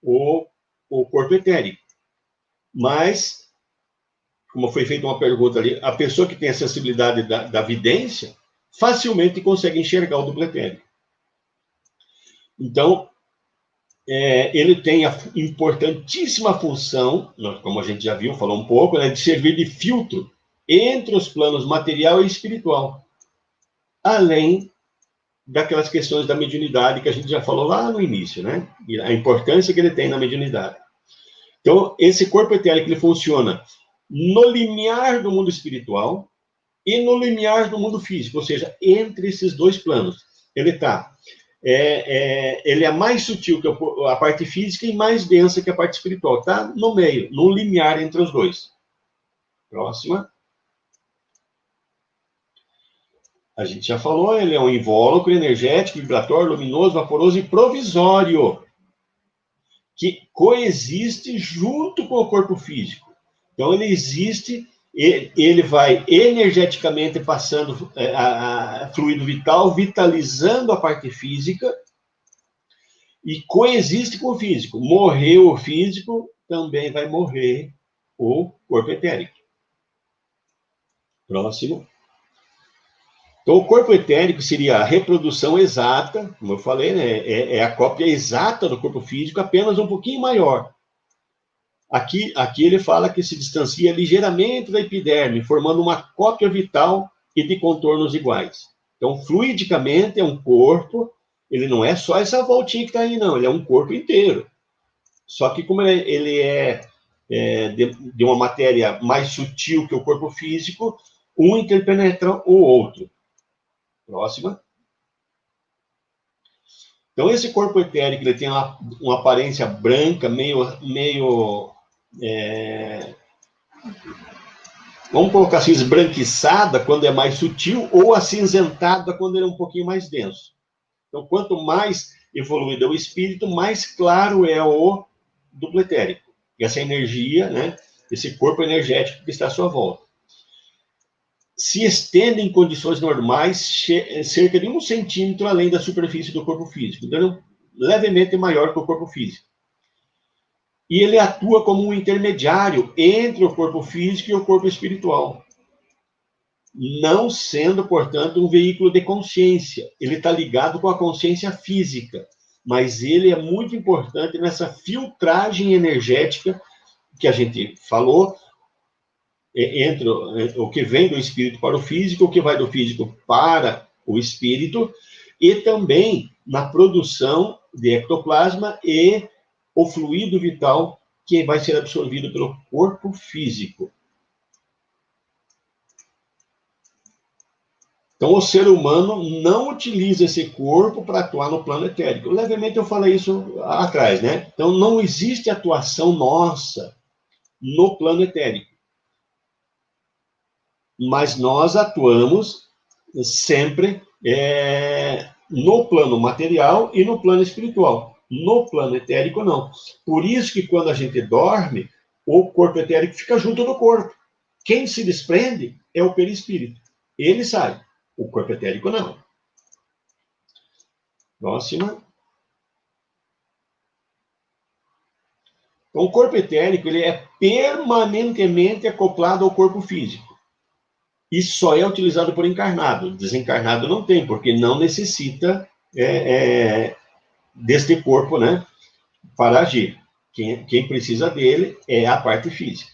o corpo etérico. Mas, como foi feita uma pergunta ali, a pessoa que tem a sensibilidade da vidência facilmente consegue enxergar o duplo etérico. Então, ele tem a importantíssima função, como a gente já viu, falou um pouco, né, de servir de filtro entre os planos material e espiritual, além daquelas questões da mediunidade que a gente já falou lá no início, né? E a importância que ele tem na mediunidade. Então, esse corpo etérico, ele funciona no limiar do mundo espiritual e no limiar do mundo físico, ou seja, entre esses dois planos. Ele está... ele é mais sutil que a parte física e mais densa que a parte espiritual. Está no meio, no limiar entre os dois. Próxima. A gente já falou, ele é um invólucro energético, vibratório, luminoso, vaporoso e provisório, que coexiste junto com o corpo físico. Então, ele existe, ele vai energeticamente passando fluido vital, vitalizando a parte física, e coexiste com o físico. Morreu o físico, também vai morrer o corpo etérico. Próximo. Então, o corpo etérico seria a reprodução exata, como eu falei, né? É a cópia exata do corpo físico, apenas um pouquinho maior. Aqui ele fala que se distancia ligeiramente da epiderme, formando uma cópia vital e de contornos iguais. Então, fluidicamente, é um corpo, ele não é só essa voltinha que está aí, não, ele é um corpo inteiro. Só que como ele é de uma matéria mais sutil que o corpo físico, um interpenetra o outro. Próxima. Então, esse corpo etérico, ele tem uma aparência branca, vamos colocar assim, esbranquiçada quando é mais sutil, ou acinzentada quando ele é um pouquinho mais denso. Então, quanto mais evoluído é o espírito, mais claro é o duplo etérico. E essa energia, né, esse corpo energético que está à sua volta. Se estende em condições normais cerca de 1 centímetro além da superfície do corpo físico. Então, levemente maior que o corpo físico. E ele atua como um intermediário entre o corpo físico e o corpo espiritual. Não sendo, portanto, um veículo de consciência. Ele está ligado com a consciência física. Mas ele é muito importante nessa filtragem energética que a gente falou, entre o que vem do espírito para o físico, o que vai do físico para o espírito, e também na produção de ectoplasma e o fluido vital que vai ser absorvido pelo corpo físico. Então, o ser humano não utiliza esse corpo para atuar no plano etérico. Levemente eu falei isso atrás, né? Então, não existe atuação nossa no plano etérico. Mas nós atuamos sempre no plano material e no plano espiritual. No plano etérico, não. Por isso que quando a gente dorme, o corpo etérico fica junto do corpo. Quem se desprende é o perispírito. Ele sai. O corpo etérico, não. Próxima. Então, o corpo etérico ele é permanentemente acoplado ao corpo físico. E só é utilizado por encarnado. Desencarnado não tem, porque não necessita deste corpo, né, para agir. Quem precisa dele é a parte física.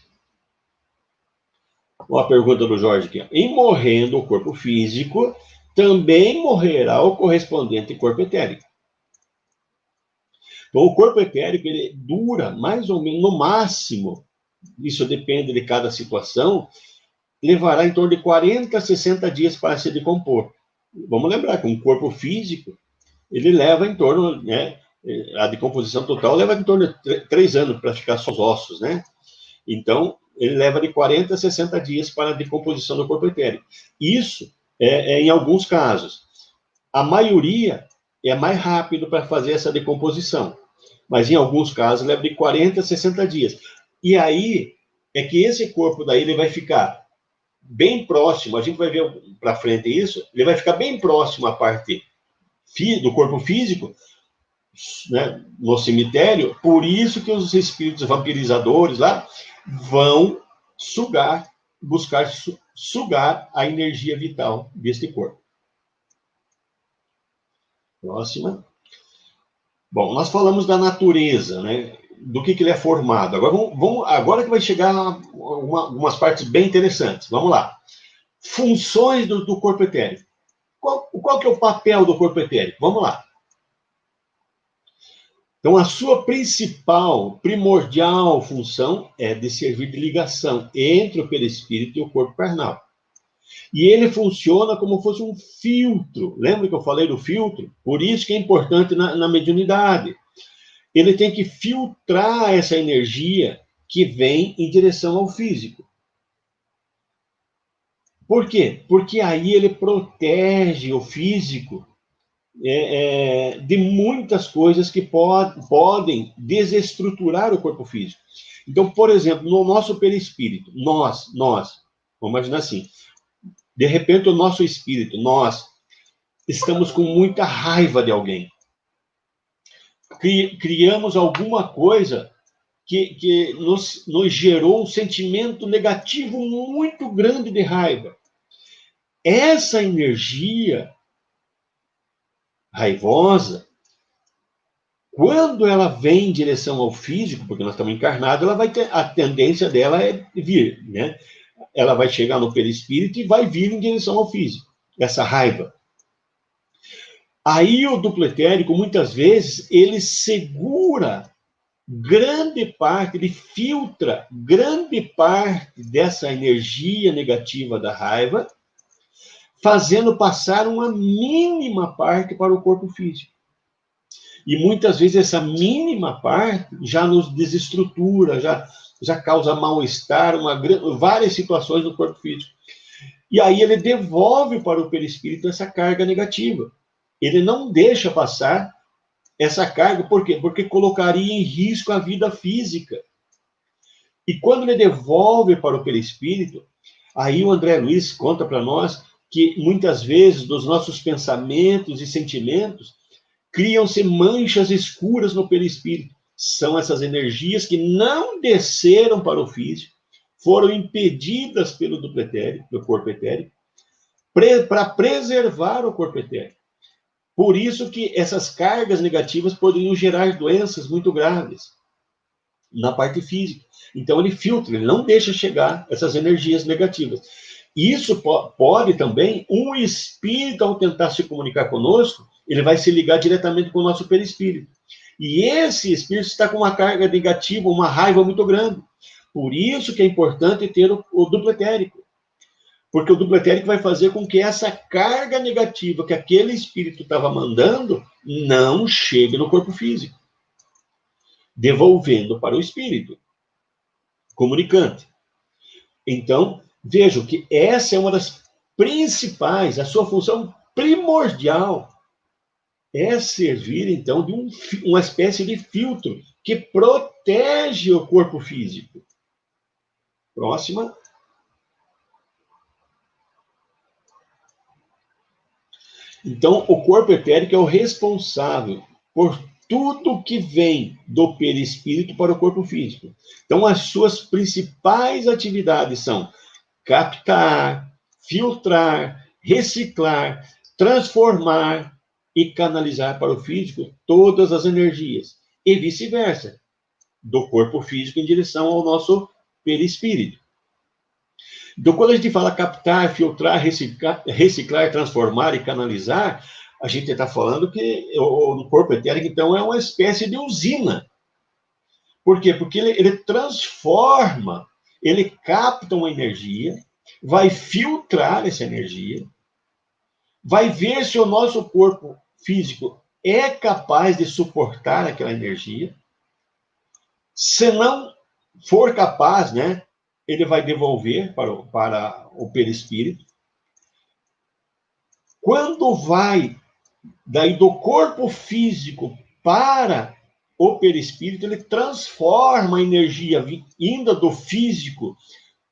Uma pergunta do Jorge aqui. Em morrendo o corpo físico, também morrerá o correspondente corpo etérico. Então, o corpo etérico ele dura mais ou menos, no máximo, isso depende de cada situação, levará em torno de 40 a 60 dias para se decompor. Vamos lembrar que um corpo físico, ele leva em torno, né, a decomposição total leva em torno de 3 anos para ficar só os ossos, né? Então, ele leva de 40 a 60 dias para a decomposição do corpo etérico. Isso em alguns casos. A maioria é mais rápido para fazer essa decomposição, mas em alguns casos leva de 40 a 60 dias. E aí é que esse corpo daí ele vai ficar bem próximo, a gente vai ver para frente isso, ele vai ficar bem próximo à parte do corpo físico, né, no cemitério, por isso que os espíritos vampirizadores lá vão buscar sugar a energia vital deste corpo. Próxima. Bom, nós falamos da natureza, né? Do que ele é formado. Agora que vai chegar umas partes bem interessantes. Vamos lá. Funções do corpo etérico. Qual que é o papel do corpo etérico? Vamos lá. Então, a sua primordial função é de servir de ligação entre o perispírito e o corpo carnal. E ele funciona como fosse um filtro. Lembra que eu falei do filtro? Por isso que é importante na mediunidade. Ele tem que filtrar essa energia que vem em direção ao físico. Por quê? Porque aí ele protege o físico de muitas coisas que podem desestruturar o corpo físico. Então, por exemplo, no nosso perispírito, nós, vamos imaginar assim, de repente o nosso espírito, nós estamos com muita raiva de alguém. Criamos alguma coisa que nos gerou um sentimento negativo muito grande de raiva. Essa energia raivosa, quando ela vem em direção ao físico, porque nós estamos encarnados, ela vai ter, a tendência dela é vir, né? Ela vai chegar no perispírito e vai vir em direção ao físico, essa raiva. Aí o duplo etérico, muitas vezes, ele segura grande parte, ele filtra grande parte dessa energia negativa da raiva, fazendo passar uma mínima parte para o corpo físico. E muitas vezes essa mínima parte já nos desestrutura, já causa mal-estar, várias situações no corpo físico. E aí ele devolve para o perispírito essa carga negativa. Ele não deixa passar essa carga, por quê? Porque colocaria em risco a vida física. E quando ele devolve para o perispírito, aí o André Luiz conta para nós que muitas vezes dos nossos pensamentos e sentimentos criam-se manchas escuras no perispírito. São essas energias que não desceram para o físico, foram impedidas pelo duplo etérico, do corpo etérico, para preservar o corpo etérico. Por isso que essas cargas negativas poderiam gerar doenças muito graves na parte física. Então ele filtra, ele não deixa chegar essas energias negativas. Isso pode também, um espírito, ao tentar se comunicar conosco, ele vai se ligar diretamente com o nosso perispírito. E esse espírito está com uma carga negativa, uma raiva muito grande. Por isso que é importante ter o duplo etérico. Porque o duplo etérico vai fazer com que essa carga negativa que aquele espírito estava mandando não chegue no corpo físico, devolvendo para o espírito comunicante. Então, vejam que essa é uma das principais, a sua função primordial é servir, então, de uma espécie de filtro que protege o corpo físico. Próxima. Então, o corpo etérico é o responsável por tudo que vem do perispírito para o corpo físico. Então, as suas principais atividades são captar, filtrar, reciclar, transformar e canalizar para o físico todas as energias. E vice-versa, do corpo físico em direção ao nosso perispírito. Então, quando a gente fala captar, filtrar, reciclar, transformar e canalizar, a gente está falando que o corpo etérico, então, é uma espécie de usina. Por quê? Porque ele transforma, ele capta uma energia, vai filtrar essa energia, vai ver se o nosso corpo físico é capaz de suportar aquela energia. Se não for capaz, né, ele vai devolver para o perispírito. Quando vai daí do corpo físico para o perispírito, ele transforma a energia vinda do físico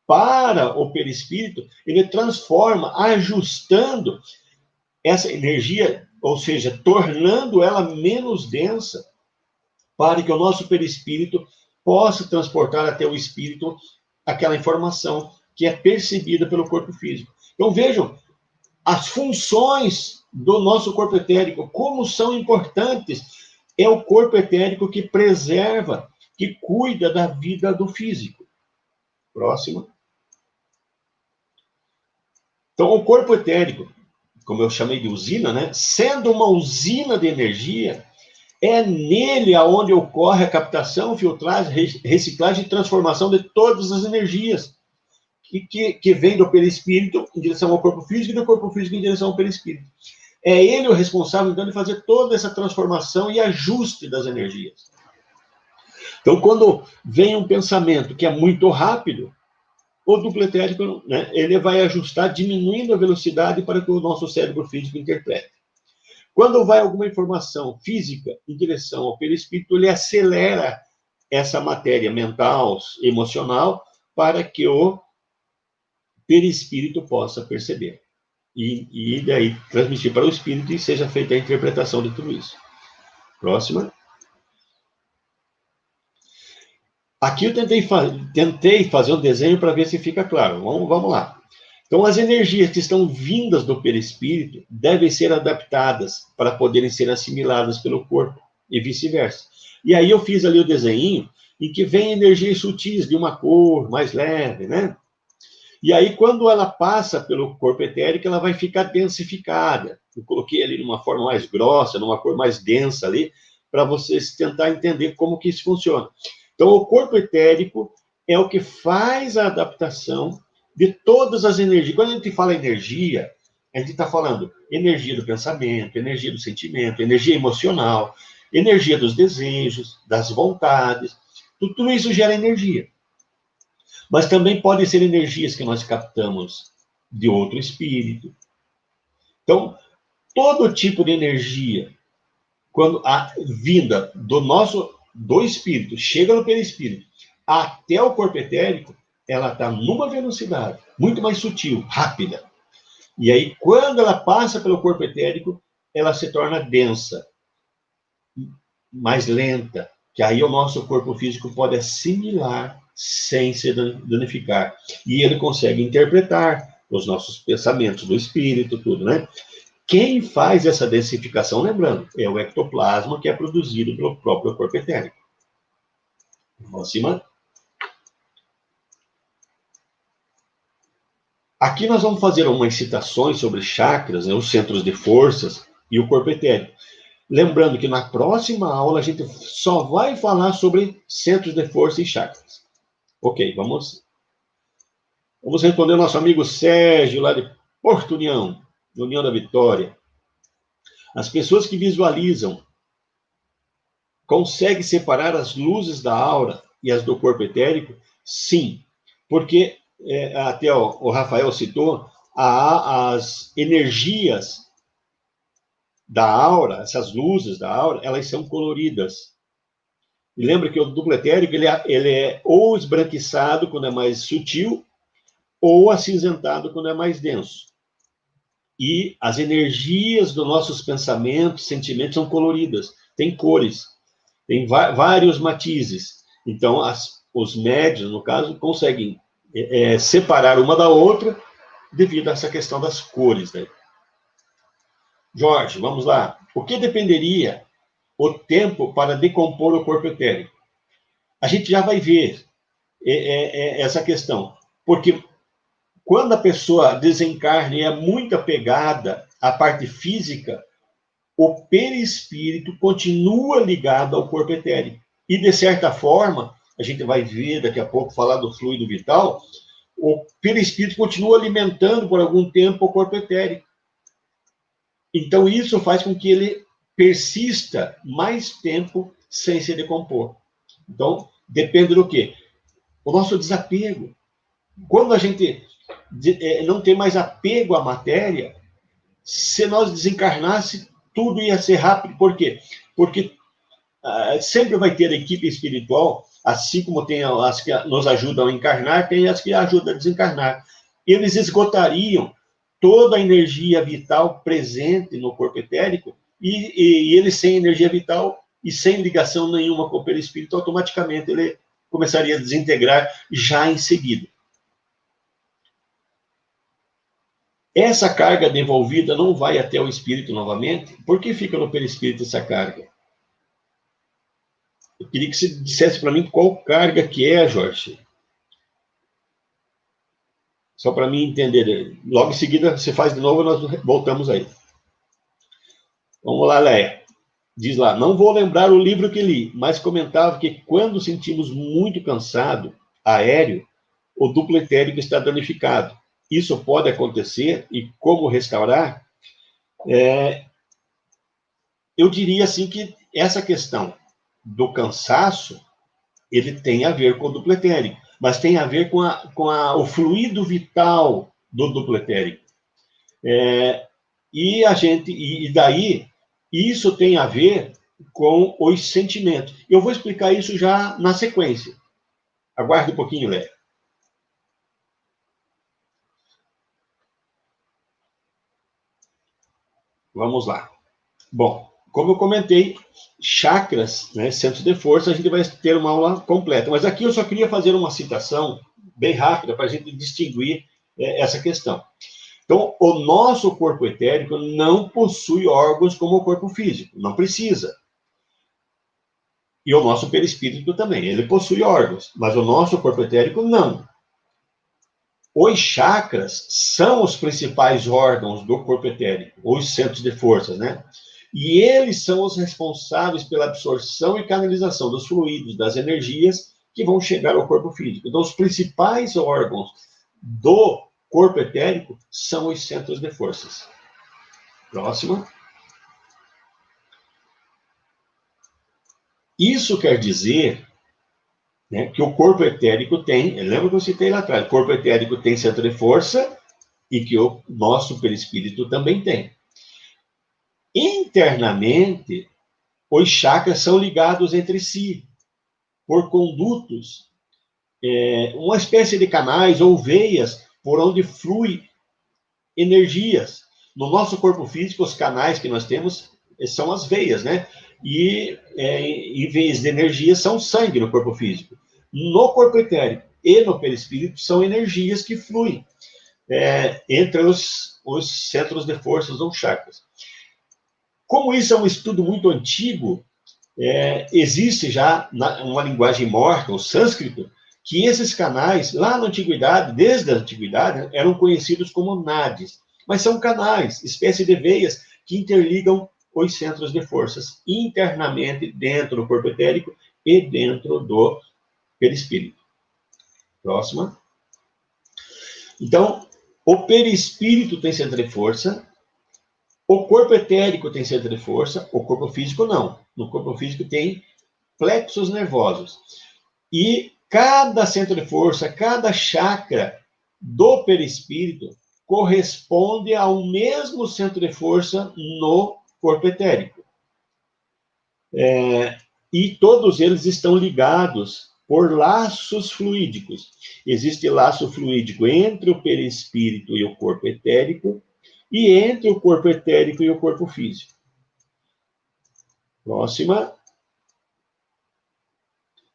para o perispírito, ele transforma, ajustando essa energia ou seja, tornando ela menos densa, para que o nosso perispírito possa transportar até o espírito aquela informação que é percebida pelo corpo físico. Então, vejam as funções do nosso corpo etérico, como são importantes. É o corpo etérico que preserva, que cuida da vida do físico. Próximo. Então, o corpo etérico, como eu chamei de usina, né? Sendo uma usina de energia, é nele aonde ocorre a captação, filtragem, reciclagem e transformação de todas as energias que vem do perispírito em direção ao corpo físico e do corpo físico em direção ao perispírito. É ele o responsável, então, de fazer toda essa transformação e ajuste das energias. Então, quando vem um pensamento que é muito rápido, o duplo etérico, né, ele vai ajustar, diminuindo a velocidade para que o nosso cérebro físico interprete. Quando vai alguma informação física em direção ao perispírito, ele acelera essa matéria mental, emocional, para que o perispírito possa perceber. E daí transmitir para o espírito e seja feita a interpretação de tudo isso. Próxima. Aqui eu tentei fazer um desenho para ver se fica claro. Vamos lá. Então, as energias que estão vindas do perispírito devem ser adaptadas para poderem ser assimiladas pelo corpo e vice-versa. E aí eu fiz ali o desenho em que vem energias sutis de uma cor mais leve, né? E aí, quando ela passa pelo corpo etérico, ela vai ficar densificada. Eu coloquei ali numa forma mais grossa, numa cor mais densa ali, para vocês tentar entender como que isso funciona. Então, o corpo etérico é o que faz a adaptação de todas as energias. Quando a gente fala energia, a gente está falando energia do pensamento, energia do sentimento, energia emocional, energia dos desejos, das vontades. Tudo isso gera energia. Mas também podem ser energias que nós captamos de outro espírito. Então, todo tipo de energia, quando a vinda do espírito chega no perispírito até o corpo etérico, ela está numa velocidade muito mais sutil, rápida. E aí, quando ela passa pelo corpo etérico, ela se torna densa, mais lenta, que aí o nosso corpo físico pode assimilar sem se danificar. E ele consegue interpretar os nossos pensamentos do espírito, tudo, né? Quem faz essa densificação, lembrando, é o ectoplasma que é produzido pelo próprio corpo etérico. Próxima. Aqui nós vamos fazer umas citações sobre chakras, né, os centros de forças e o corpo etérico. Lembrando que na próxima aula a gente só vai falar sobre centros de força e chakras. Ok, vamos responder ao nosso amigo Sérgio, lá de Porto União, União da Vitória. As pessoas que visualizam conseguem separar as luzes da aura e as do corpo etérico? Sim, porque até o Rafael citou, as energias da aura, essas luzes da aura, elas são coloridas. E lembra que o duplo etérico, ele é ou esbranquiçado quando é mais sutil, ou acinzentado quando é mais denso. E as energias dos nossos pensamentos, sentimentos são coloridas, tem cores, tem vários matizes. Então, os médiuns, no caso, conseguem separar uma da outra devido a essa questão das cores, né? Jorge, vamos lá. O que dependeria o tempo para decompor o corpo etérico? A gente já vai ver essa questão, porque quando a pessoa desencarna e é muito apegada à parte física, o perispírito continua ligado ao corpo etérico. E, de certa forma, a gente vai ver daqui a pouco falar do fluido vital, o perispírito continua alimentando por algum tempo o corpo etérico. Então, isso faz com que ele persista mais tempo sem se decompor. Então, depende do quê? O nosso desapego. Quando a gente não tem mais apego à matéria, se nós desencarnasse, tudo ia ser rápido. Por quê? Porque sempre vai ter a equipe espiritual, assim como tem as que nos ajudam a encarnar, tem as que ajudam a desencarnar. Eles esgotariam toda a energia vital presente no corpo etérico, e ele sem energia vital e sem ligação nenhuma com o perispírito, automaticamente ele começaria a desintegrar já em seguida. Essa carga devolvida não vai até o espírito novamente. Por que fica no perispírito essa carga? Eu queria que você dissesse para mim qual carga que é, Jorge. Só para mim entender. Logo em seguida, você faz de novo e nós voltamos aí. Vamos lá, Léa. Diz lá, não vou lembrar o livro que li, mas comentava que quando sentimos muito cansado, aéreo, o duplo etérico está danificado. Isso pode acontecer e como restaurar? Eu diria assim que essa questão do cansaço, ele tem a ver com o duplo etérico, mas tem a ver com o fluido vital do duplo etérico. E daí, isso tem a ver com os sentimentos. Eu vou explicar isso já na sequência. Aguarde um pouquinho, Léo. Vamos lá. Bom, como eu comentei, chakras, né, centros de força, a gente vai ter uma aula completa. Mas aqui eu só queria fazer uma citação bem rápida para a gente distinguir essa questão. Então, o nosso corpo etérico não possui órgãos como o corpo físico, não precisa. E o nosso perispírito também, ele possui órgãos, mas o nosso corpo etérico não. Os chakras são os principais órgãos do corpo etérico, os centros de forças, né? E eles são os responsáveis pela absorção e canalização dos fluidos, das energias que vão chegar ao corpo físico. Então, os principais órgãos do corpo etérico são os centros de forças. Próxima. Isso quer dizer, né, que o corpo etérico tem, lembra que eu citei lá atrás, o corpo etérico tem centro de força e que o nosso perispírito também tem. Internamente, os chakras são ligados entre si por condutos, uma espécie de canais ou veias por onde flui energias. No nosso corpo físico, os canais que nós temos são as veias, né? E veias de energia são sangue no corpo físico. No corpo etérico e no perispírito são energias que fluem entre os centros de forças ou chakras. Como isso é um estudo muito antigo, existe já uma linguagem morta, o sânscrito, que esses canais, lá na antiguidade, desde a antiguidade, eram conhecidos como nadis. Mas são canais, espécie de veias que interligam os centros de forças internamente dentro do corpo etérico e dentro do perispírito. Próxima. Então, o perispírito tem centro de força, o corpo etérico tem centro de força, o corpo físico não. No corpo físico tem plexos nervosos. E cada centro de força, cada chakra do perispírito corresponde ao mesmo centro de força no corpo etérico. E todos eles estão ligados por laços fluídicos. Existe laço fluídico entre o perispírito e o corpo etérico, e entre o corpo etérico e o corpo físico. Próxima.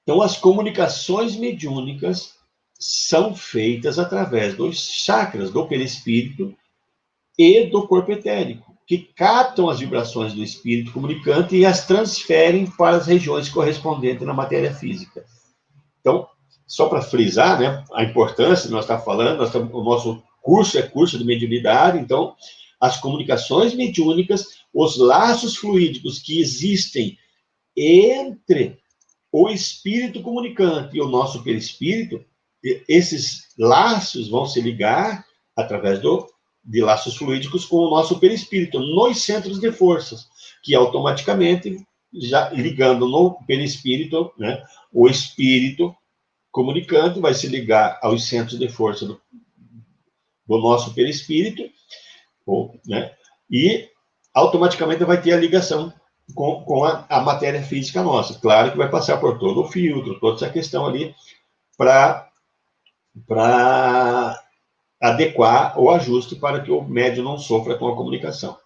Então, as comunicações mediúnicas são feitas através dos chakras do perispírito e do corpo etérico, que captam as vibrações do espírito comunicante e as transferem para as regiões correspondentes na matéria física. Então, só para frisar, né, a importância que nós estamos falando, o nosso curso é curso de mediunidade, então, as comunicações mediúnicas, os laços fluídicos que existem entre o espírito comunicante e o nosso perispírito, esses laços vão se ligar através de laços fluídicos com o nosso perispírito, nos centros de forças, que automaticamente, já ligando no perispírito, né, o espírito comunicante vai se ligar aos centros de força do nosso perispírito, né, e automaticamente vai ter a ligação com a matéria física nossa. Claro que vai passar por todo o filtro, toda essa questão ali, para adequar o ajuste para que o médium não sofra com a comunicação.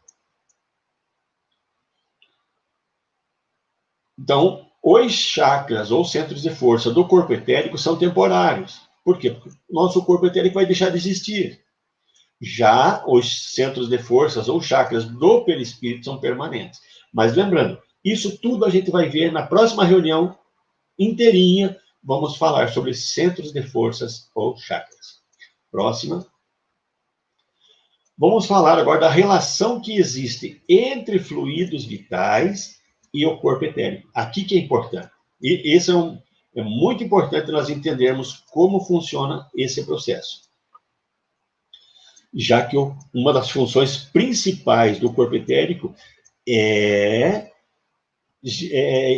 Então, os chakras ou centros de força do corpo etérico são temporários. Por quê? Porque o nosso corpo etérico vai deixar de existir. Já os centros de forças ou chakras do perispírito são permanentes. Mas lembrando, isso tudo a gente vai ver na próxima reunião inteirinha. Vamos falar sobre centros de forças ou chakras. Próxima. Vamos falar agora da relação que existe entre fluidos vitais e o corpo etérico. Aqui que é importante. E esse é muito importante nós entendermos como funciona esse processo. Já que uma das funções principais do corpo etérico é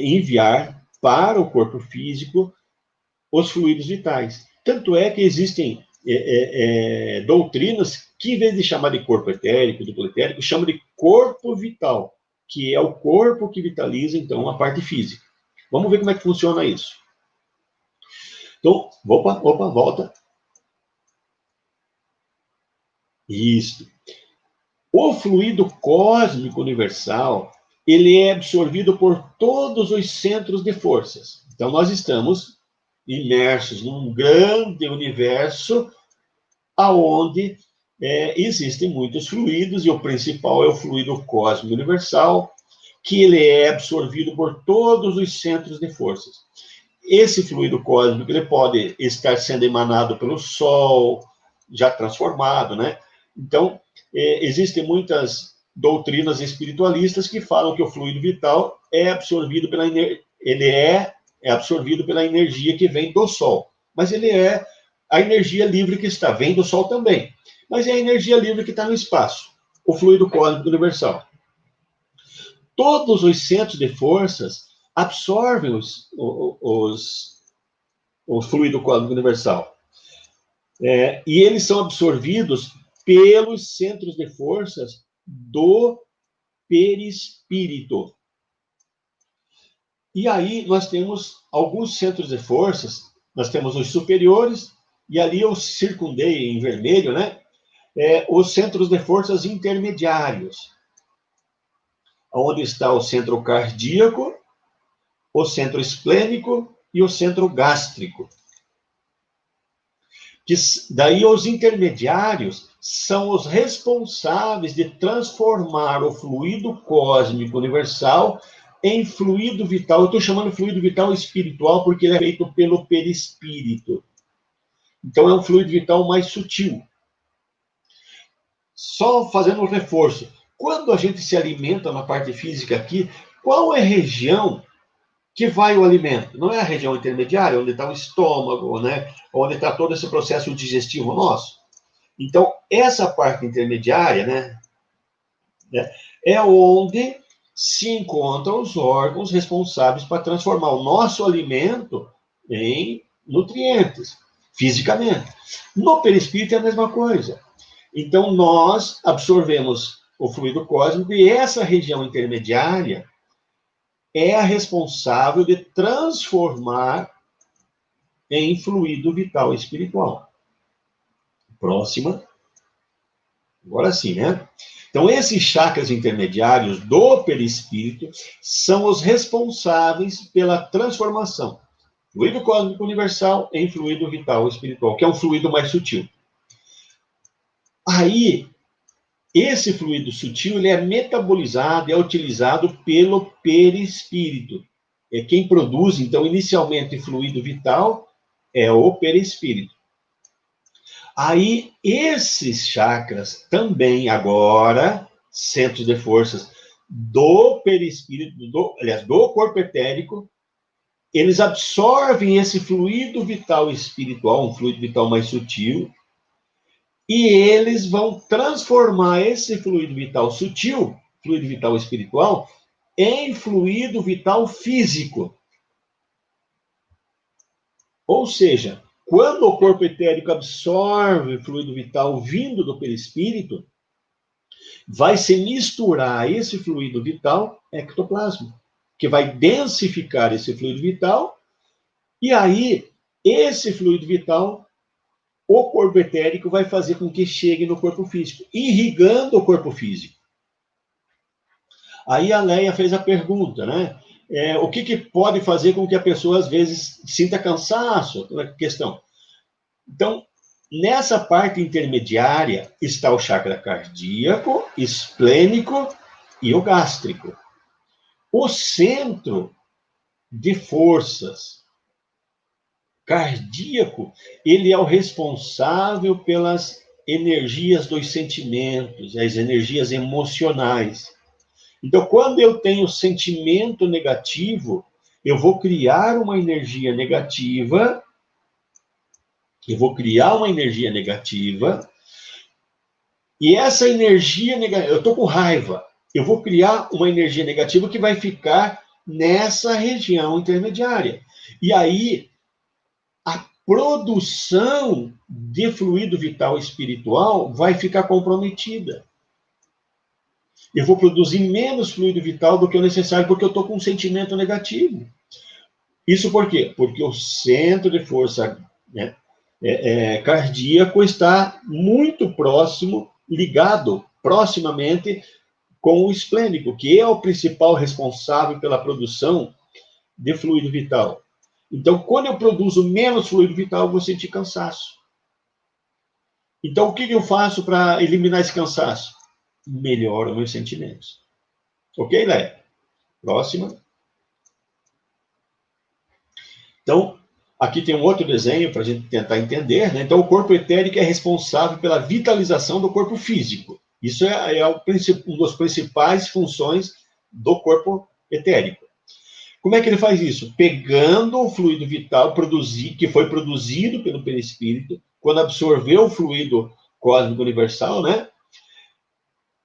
enviar para o corpo físico os fluidos vitais. Tanto é que existem doutrinas que, em vez de chamar de corpo etérico, duplo etérico, chamam de corpo vital, que é o corpo que vitaliza, então, a parte física. Vamos ver como é que funciona isso. Então, volta. Isso. O fluido cósmico universal, ele é absorvido por todos os centros de forças. Então, nós estamos imersos num grande universo aonde existem muitos fluidos, e o principal é o fluido cósmico universal, que ele é absorvido por todos os centros de forças. Esse fluido cósmico, ele pode estar sendo emanado pelo Sol, já transformado, né? Então, existem muitas doutrinas espiritualistas que falam que o fluido vital é absorvido absorvido pela energia que vem do Sol. Mas ele é a energia livre que vem do Sol também. Mas é a energia livre que está no espaço, o fluido cósmico universal. Todos os centros de forças absorvem o fluido cósmico universal. E eles são absorvidos pelos centros de forças do perispírito. E aí nós temos alguns centros de forças, nós temos os superiores, e ali eu circundei em vermelho, né? Os centros de forças intermediários, onde está o centro cardíaco, o centro esplênico e o centro gástrico. Daí os intermediários são os responsáveis de transformar o fluido cósmico universal em fluido vital. Eu estou chamando de fluido vital espiritual porque ele é feito pelo perispírito. Então é um fluido vital mais sutil. Só fazendo um reforço. Quando a gente se alimenta na parte física aqui, qual é a região que vai o alimento? Não é a região intermediária, onde está o estômago, né? Onde está todo esse processo digestivo nosso. Então, essa parte intermediária, né? É onde se encontram os órgãos responsáveis para transformar o nosso alimento em nutrientes, fisicamente. No perispírito é a mesma coisa. Então, nós absorvemos o fluido cósmico e essa região intermediária é a responsável de transformar em fluido vital espiritual. Próxima. Agora sim, né? Então, esses chakras intermediários do perispírito são os responsáveis pela transformação. Fluido cósmico universal em fluido vital espiritual, que é um fluido mais sutil. Aí, esse fluido sutil ele é metabolizado, é utilizado pelo perispírito. Quem produz, então, inicialmente fluido vital é o perispírito. Aí, esses chakras também agora, centros de forças do perispírito, do corpo etérico, eles absorvem esse fluido vital espiritual, um fluido vital mais sutil, e eles vão transformar esse fluido vital sutil, fluido vital espiritual, em fluido vital físico. Ou seja, quando o corpo etérico absorve fluido vital vindo do perispírito, vai se misturar esse fluido vital ectoplasma, que vai densificar esse fluido vital, e aí esse fluido vital o corpo etérico vai fazer com que chegue no corpo físico, irrigando o corpo físico. Aí a Leia fez a pergunta, né? O que pode fazer com que a pessoa, às vezes, sinta cansaço? Aquela questão. Então, nessa parte intermediária está o chakra cardíaco, esplênico e o gástrico. O centro de forças cardíaco, ele é o responsável pelas energias dos sentimentos, as energias emocionais. Então, quando eu tenho sentimento negativo, eu vou criar uma energia negativa, e essa energia negativa, eu estou com raiva, eu vou criar uma energia negativa que vai ficar nessa região intermediária. E aí, a produção de fluido vital espiritual vai ficar comprometida. Eu vou produzir menos fluido vital do que o necessário, porque eu estou com um sentimento negativo. Isso por quê? Porque o centro de força, né, cardíaco está muito próximo, ligado proximamente com o esplênico, que é o principal responsável pela produção de fluido vital. Então, quando eu produzo menos fluido vital, eu vou sentir cansaço. Então, o que eu faço para eliminar esse cansaço? Melhoro meus sentimentos. Ok, Léa? Próxima. Então, aqui tem um outro desenho para a gente tentar entender, né? Então, o corpo etérico é responsável pela vitalização do corpo físico. Isso é uma das principais funções do corpo etérico. Como é que ele faz isso? Pegando o fluido vital que foi produzido pelo perispírito, quando absorveu o fluido cósmico universal, né?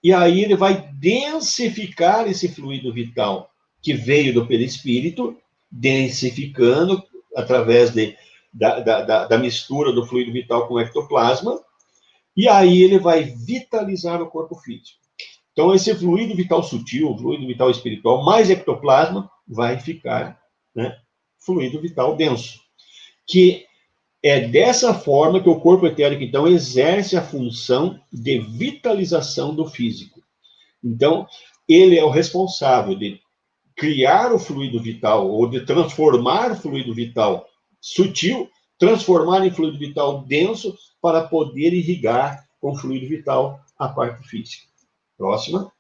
E aí ele vai densificar esse fluido vital que veio do perispírito, densificando através da mistura do fluido vital com o ectoplasma, e aí ele vai vitalizar o corpo físico. Então, esse fluido vital sutil, fluido vital espiritual, mais ectoplasma, vai ficar, né, fluido vital denso. Que é dessa forma que o corpo etérico, então, exerce a função de vitalização do físico. Então, ele é o responsável de criar o fluido vital, ou de transformar o fluido vital sutil, transformar em fluido vital denso, para poder irrigar com fluido vital a parte física. Próxima.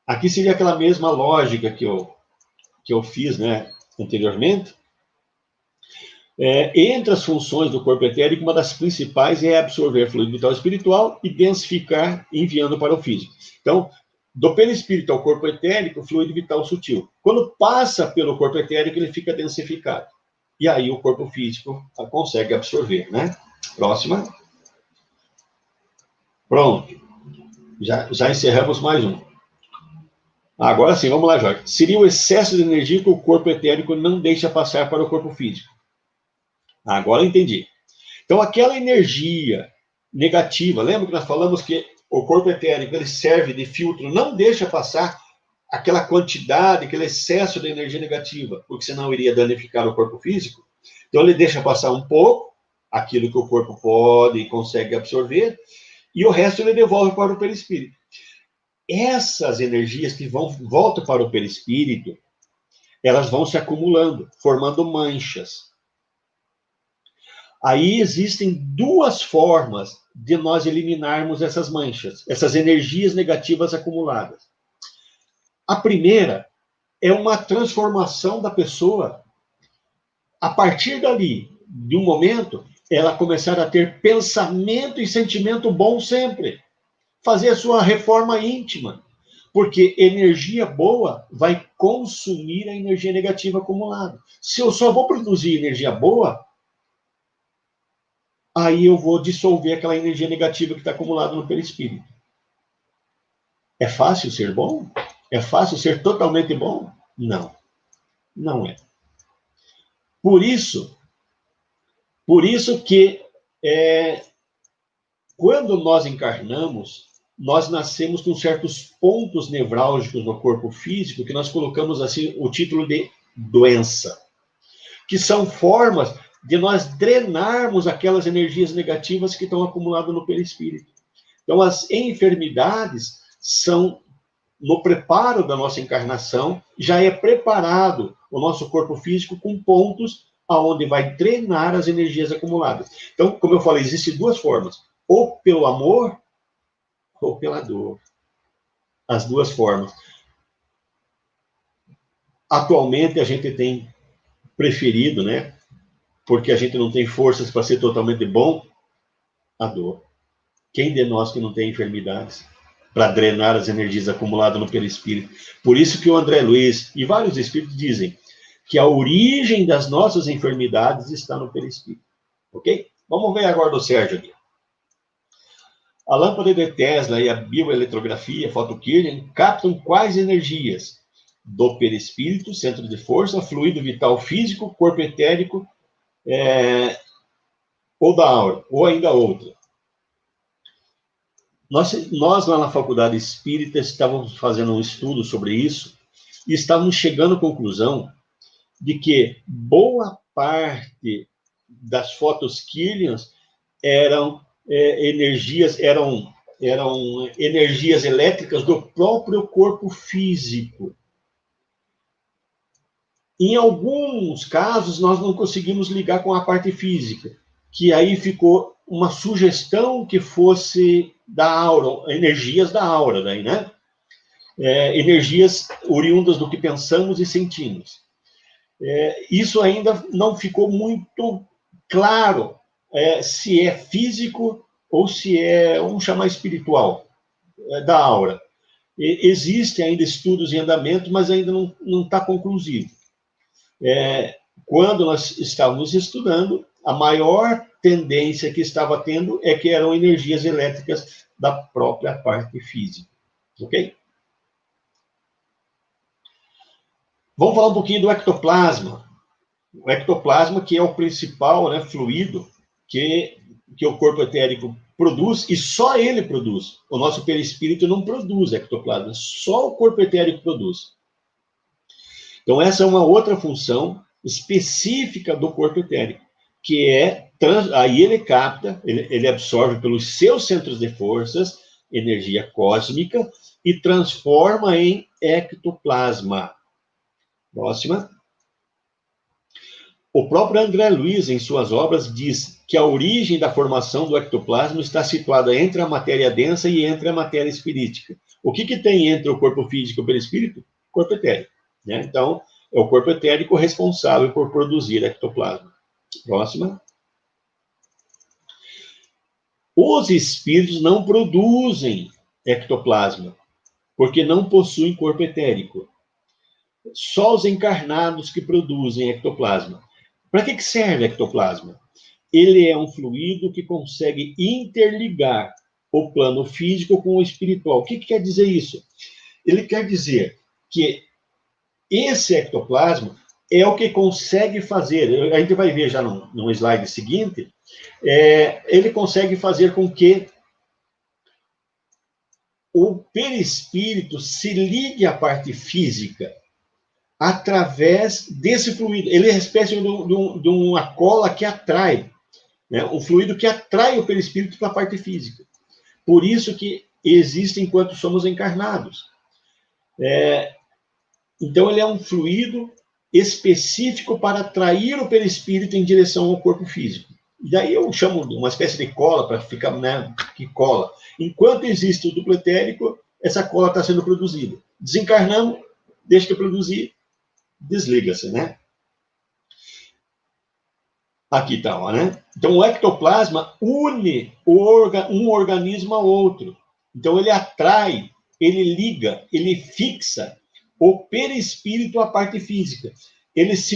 Aqui seria aquela mesma lógica que eu fiz, né, anteriormente. Entre as funções do corpo etérico, uma das principais é absorver fluido vital espiritual e densificar, enviando para o físico. Então, do perispírito ao corpo etérico, fluido vital sutil. Quando passa pelo corpo etérico, ele fica densificado. E aí o corpo físico consegue absorver, né? Próxima. Pronto. Já encerramos mais um. Agora sim, vamos lá, Jorge. Seria o excesso de energia que o corpo etérico não deixa passar para o corpo físico. Agora eu entendi. Então, aquela energia negativa, lembra que nós falamos que o corpo etérico ele serve de filtro, não deixa passar aquela quantidade, aquele excesso de energia negativa, porque senão iria danificar o corpo físico. Então, ele deixa passar um pouco, aquilo que o corpo pode e consegue absorver, e o resto ele devolve para o perispírito. Essas energias que voltam para o perispírito, elas vão se acumulando, formando manchas. Aí existem duas formas de nós eliminarmos essas manchas, essas energias negativas acumuladas. A primeira é uma transformação da pessoa. A partir dali, de um momento, ela começar a ter pensamento e sentimento bom sempre. Fazer a sua reforma íntima. Porque energia boa vai consumir a energia negativa acumulada. Se eu só vou produzir energia boa, aí eu vou dissolver aquela energia negativa que está acumulada no perispírito. É fácil ser bom? É fácil ser totalmente bom? Não. Não é. Por isso que quando nós encarnamos, nós nascemos com certos pontos nevrálgicos no corpo físico, que nós colocamos assim o título de doença, que são formas de nós drenarmos aquelas energias negativas que estão acumuladas no perispírito. Então, as enfermidades são no preparo da nossa encarnação, já é preparado o nosso corpo físico com pontos aonde vai drenar as energias acumuladas. Então, como eu falei, existem duas formas, ou pelo amor ou pela dor. As duas formas. Atualmente, a gente tem preferido, né? Porque a gente não tem forças para ser totalmente bom, a dor. Quem de nós que não tem enfermidades para drenar as energias acumuladas no perispírito? Por isso que o André Luiz e vários espíritos dizem que a origem das nossas enfermidades está no perispírito. Ok? Vamos ver agora do Sérgio aqui. A lâmpada de Tesla e a bioeletrografia, Kirlian, captam quais energias? Do perispírito, centro de força, fluido vital físico, corpo etérico, ou da aura, ou ainda outra. Nós lá na Faculdade Espírita estávamos fazendo um estudo sobre isso e estávamos chegando à conclusão de que boa parte das fotos Kirlians eram energias elétricas do próprio corpo físico. Em alguns casos, nós não conseguimos ligar com a parte física, que aí ficou uma sugestão que fosse da aura, energias da aura, daí, né? Energias oriundas do que pensamos e sentimos. Isso ainda não ficou muito claro se é físico ou se vamos chamar espiritual, da aura. Existem ainda estudos em andamento, mas ainda não está conclusivo. Quando nós estávamos estudando, a maior tendência que estava tendo é que eram energias elétricas da própria parte física. Ok? Vamos falar um pouquinho do ectoplasma. O ectoplasma, que é o principal, né, fluido que o corpo etérico produz, e só ele produz. O nosso perispírito não produz ectoplasma, só o corpo etérico produz. Então, essa é uma outra função específica do corpo etérico, que aí ele capta, ele absorve pelos seus centros de forças energia cósmica e transforma em ectoplasma. Próxima. O próprio André Luiz, em suas obras, diz que a origem da formação do ectoplasma está situada entre a matéria densa e entre a matéria espirítica. O que tem entre o corpo físico e o perispírito? Corpo etérico. Né? Então, é o corpo etérico responsável por produzir ectoplasma. Próxima. Os espíritos não produzem ectoplasma, porque não possuem corpo etérico. Só os encarnados que produzem ectoplasma. Para que serve ectoplasma? Ele é um fluido que consegue interligar o plano físico com o espiritual. O que quer dizer isso? Ele quer dizer que esse ectoplasma é o que consegue fazer, a gente vai ver já no slide seguinte, ele consegue fazer com que o perispírito se ligue à parte física através desse fluido. Ele é uma espécie de uma cola que atrai, né? Um fluido que atrai o perispírito para a parte física. Por isso que existe enquanto somos encarnados. Então, ele é um fluido específico para atrair o perispírito em direção ao corpo físico. E daí eu chamo de uma espécie de cola, para ficar, né, que cola. Enquanto existe o duplo etérico, essa cola está sendo produzida. Desencarnamos, deixa de produzir, desliga-se, né? Aqui está, ó, né? Então, o ectoplasma une um organismo ao outro. Então, ele atrai, ele liga, ele fixa o perispírito à parte física.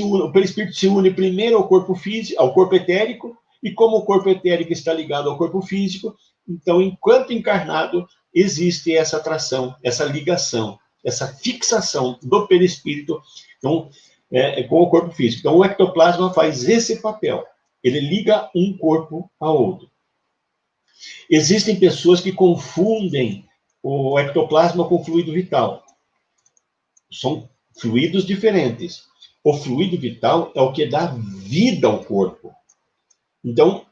O perispírito se une primeiro ao corpo físico, ao corpo etérico, e como o corpo etérico está ligado ao corpo físico, então, enquanto encarnado, existe essa atração, essa ligação, essa fixação do perispírito com o corpo físico. Então, o ectoplasma faz esse papel. Ele liga um corpo ao outro. Existem pessoas que confundem o ectoplasma com o fluido vital. São fluidos diferentes. O fluido vital é o que dá vida ao corpo. Então,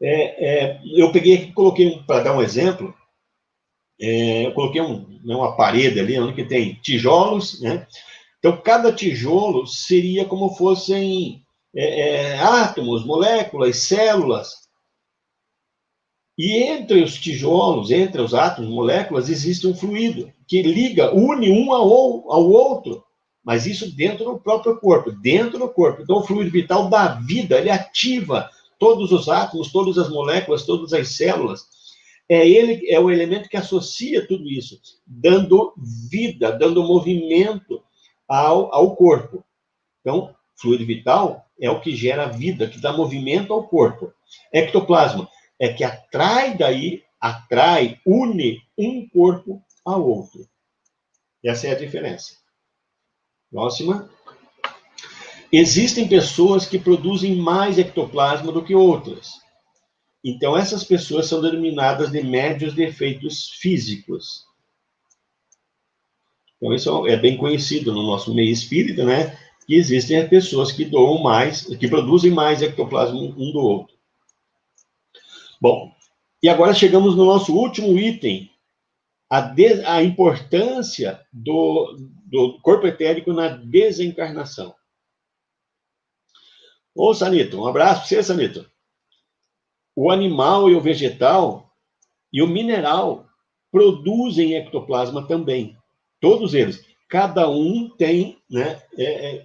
eu peguei aqui, coloquei, para dar um exemplo, eu coloquei uma parede ali, onde que tem tijolos, né? Então, cada tijolo seria como fossem átomos, moléculas, células. E entre os tijolos, entre os átomos, moléculas, existe um fluido que liga, une um ao outro, mas isso dentro do próprio corpo, dentro do corpo. Então, o fluido vital dá vida, ele ativa todos os átomos, todas as moléculas, todas as células. Ele é o elemento que associa tudo isso, dando vida, dando movimento ao corpo. Então, fluido vital é o que gera vida, que dá movimento ao corpo. Ectoplasma é que une um corpo ao outro. Essa é a diferença. Próxima. Existem pessoas que produzem mais ectoplasma do que outras. Então, essas pessoas são denominadas de médios de efeitos físicos. Então, isso é bem conhecido no nosso meio espírita, né? Que existem pessoas que doam mais, que produzem mais ectoplasma um do outro. Bom, e agora chegamos no nosso último item, a importância do corpo etérico na desencarnação. Ô, Sanito, um abraço para você, Sanito. O animal e o vegetal e o mineral produzem ectoplasma também. Todos eles. Cada um tem, né,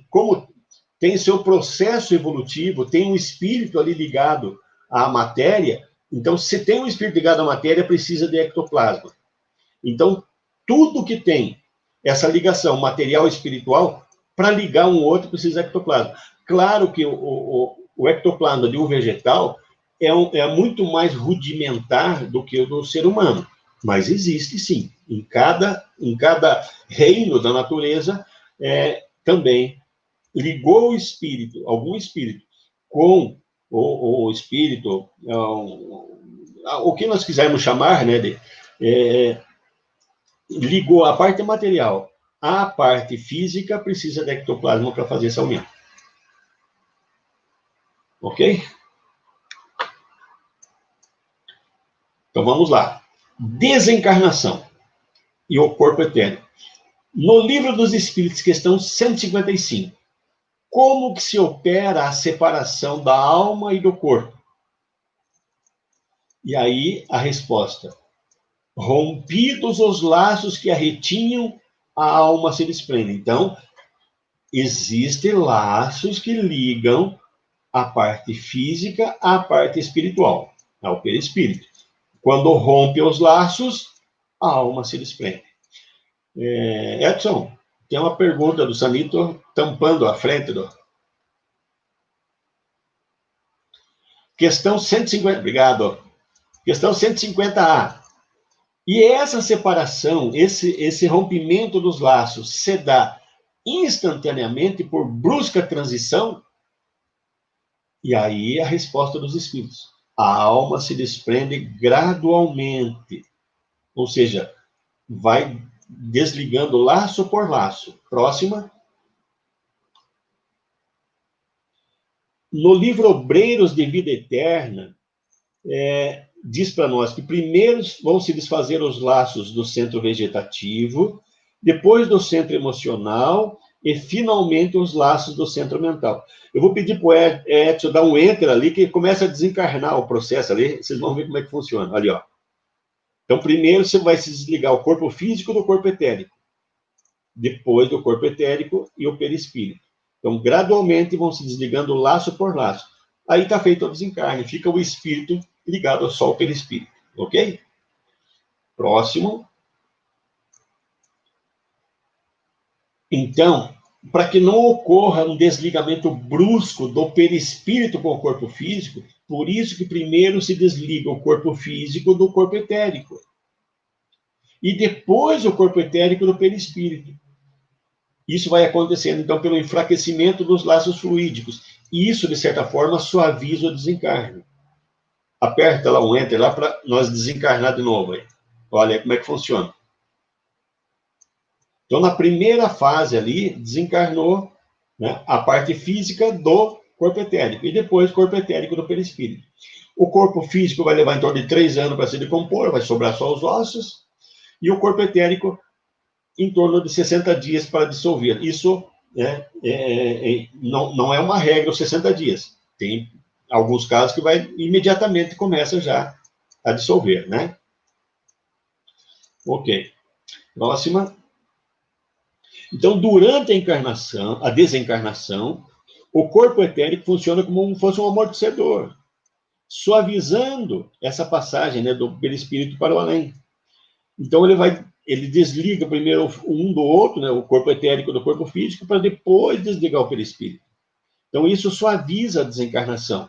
como tem seu processo evolutivo, tem um espírito ali ligado à matéria. Então, se tem um espírito ligado à matéria, precisa de ectoplasma. Então, tudo que tem essa ligação material e espiritual, para ligar um outro, precisa de ectoplasma. Claro que o ectoplasma de um vegetal é muito mais rudimentar do que o do ser humano, mas existe sim. Em cada reino da natureza, também ligou o espírito, algum espírito, com o espírito, o que nós quisermos chamar, né, ligou a parte material à parte física, precisa de ectoplasma para fazer essa união. Ok? Então vamos lá. Desencarnação e o corpo etérico. No Livro dos Espíritos, questão 155. Como que se opera a separação da alma e do corpo? E aí a resposta: rompidos os laços que a retinham, a alma se desprende. Então, existem laços que ligam a parte física à parte espiritual, ao perispírito. Quando rompe os laços, a alma se desprende. Edson, tem uma pergunta do Sanito tampando a frente do... Questão 150... Obrigado. Questão 150A. E essa separação, esse rompimento dos laços, se dá instantaneamente por brusca transição? E aí a resposta dos espíritos: a alma se desprende gradualmente. Ou seja, vai desligando laço por laço. Próxima. No livro Obreiros de Vida Eterna, diz para nós que primeiro vão se desfazer os laços do centro vegetativo, depois do centro emocional e, finalmente, os laços do centro mental. Eu vou pedir para o Edson dar um enter ali, que começa a desencarnar o processo ali, vocês vão ver como é que funciona. Ali, ó. Então, primeiro você vai se desligar o corpo físico do corpo etérico, depois do corpo etérico e o perispírito. Então, gradualmente vão se desligando laço por laço. Aí está feito o desencarne, fica o espírito ligado só ao perispírito, ok? Próximo. Então, para que não ocorra um desligamento brusco do perispírito com o corpo físico, por isso que primeiro se desliga o corpo físico do corpo etérico. E depois o corpo etérico do perispírito. Isso vai acontecendo, então, pelo enfraquecimento dos laços fluídicos. E isso, de certa forma, suaviza o desencarne. Aperta lá um enter lá para nós desencarnar de novo. Aí. Olha como é que funciona. Então, na primeira fase ali, desencarnou, né, a parte física do corpo etérico, e depois corpo etérico do perispírito. O corpo físico vai levar em torno de 3 anos para se decompor, vai sobrar só os ossos, e o corpo etérico em torno de 60 dias para dissolver. Isso não é uma regra, os 60 dias. Tem alguns casos que vai imediatamente começa já a dissolver, né? Ok. Próxima. Então, durante a encarnação, a desencarnação, o corpo etérico funciona como se fosse um amortecedor, suavizando essa passagem, né, do perispírito para o além. Então, ele desliga primeiro um do outro, né, o corpo etérico do corpo físico, para depois desligar o perispírito. Então, isso suaviza a desencarnação.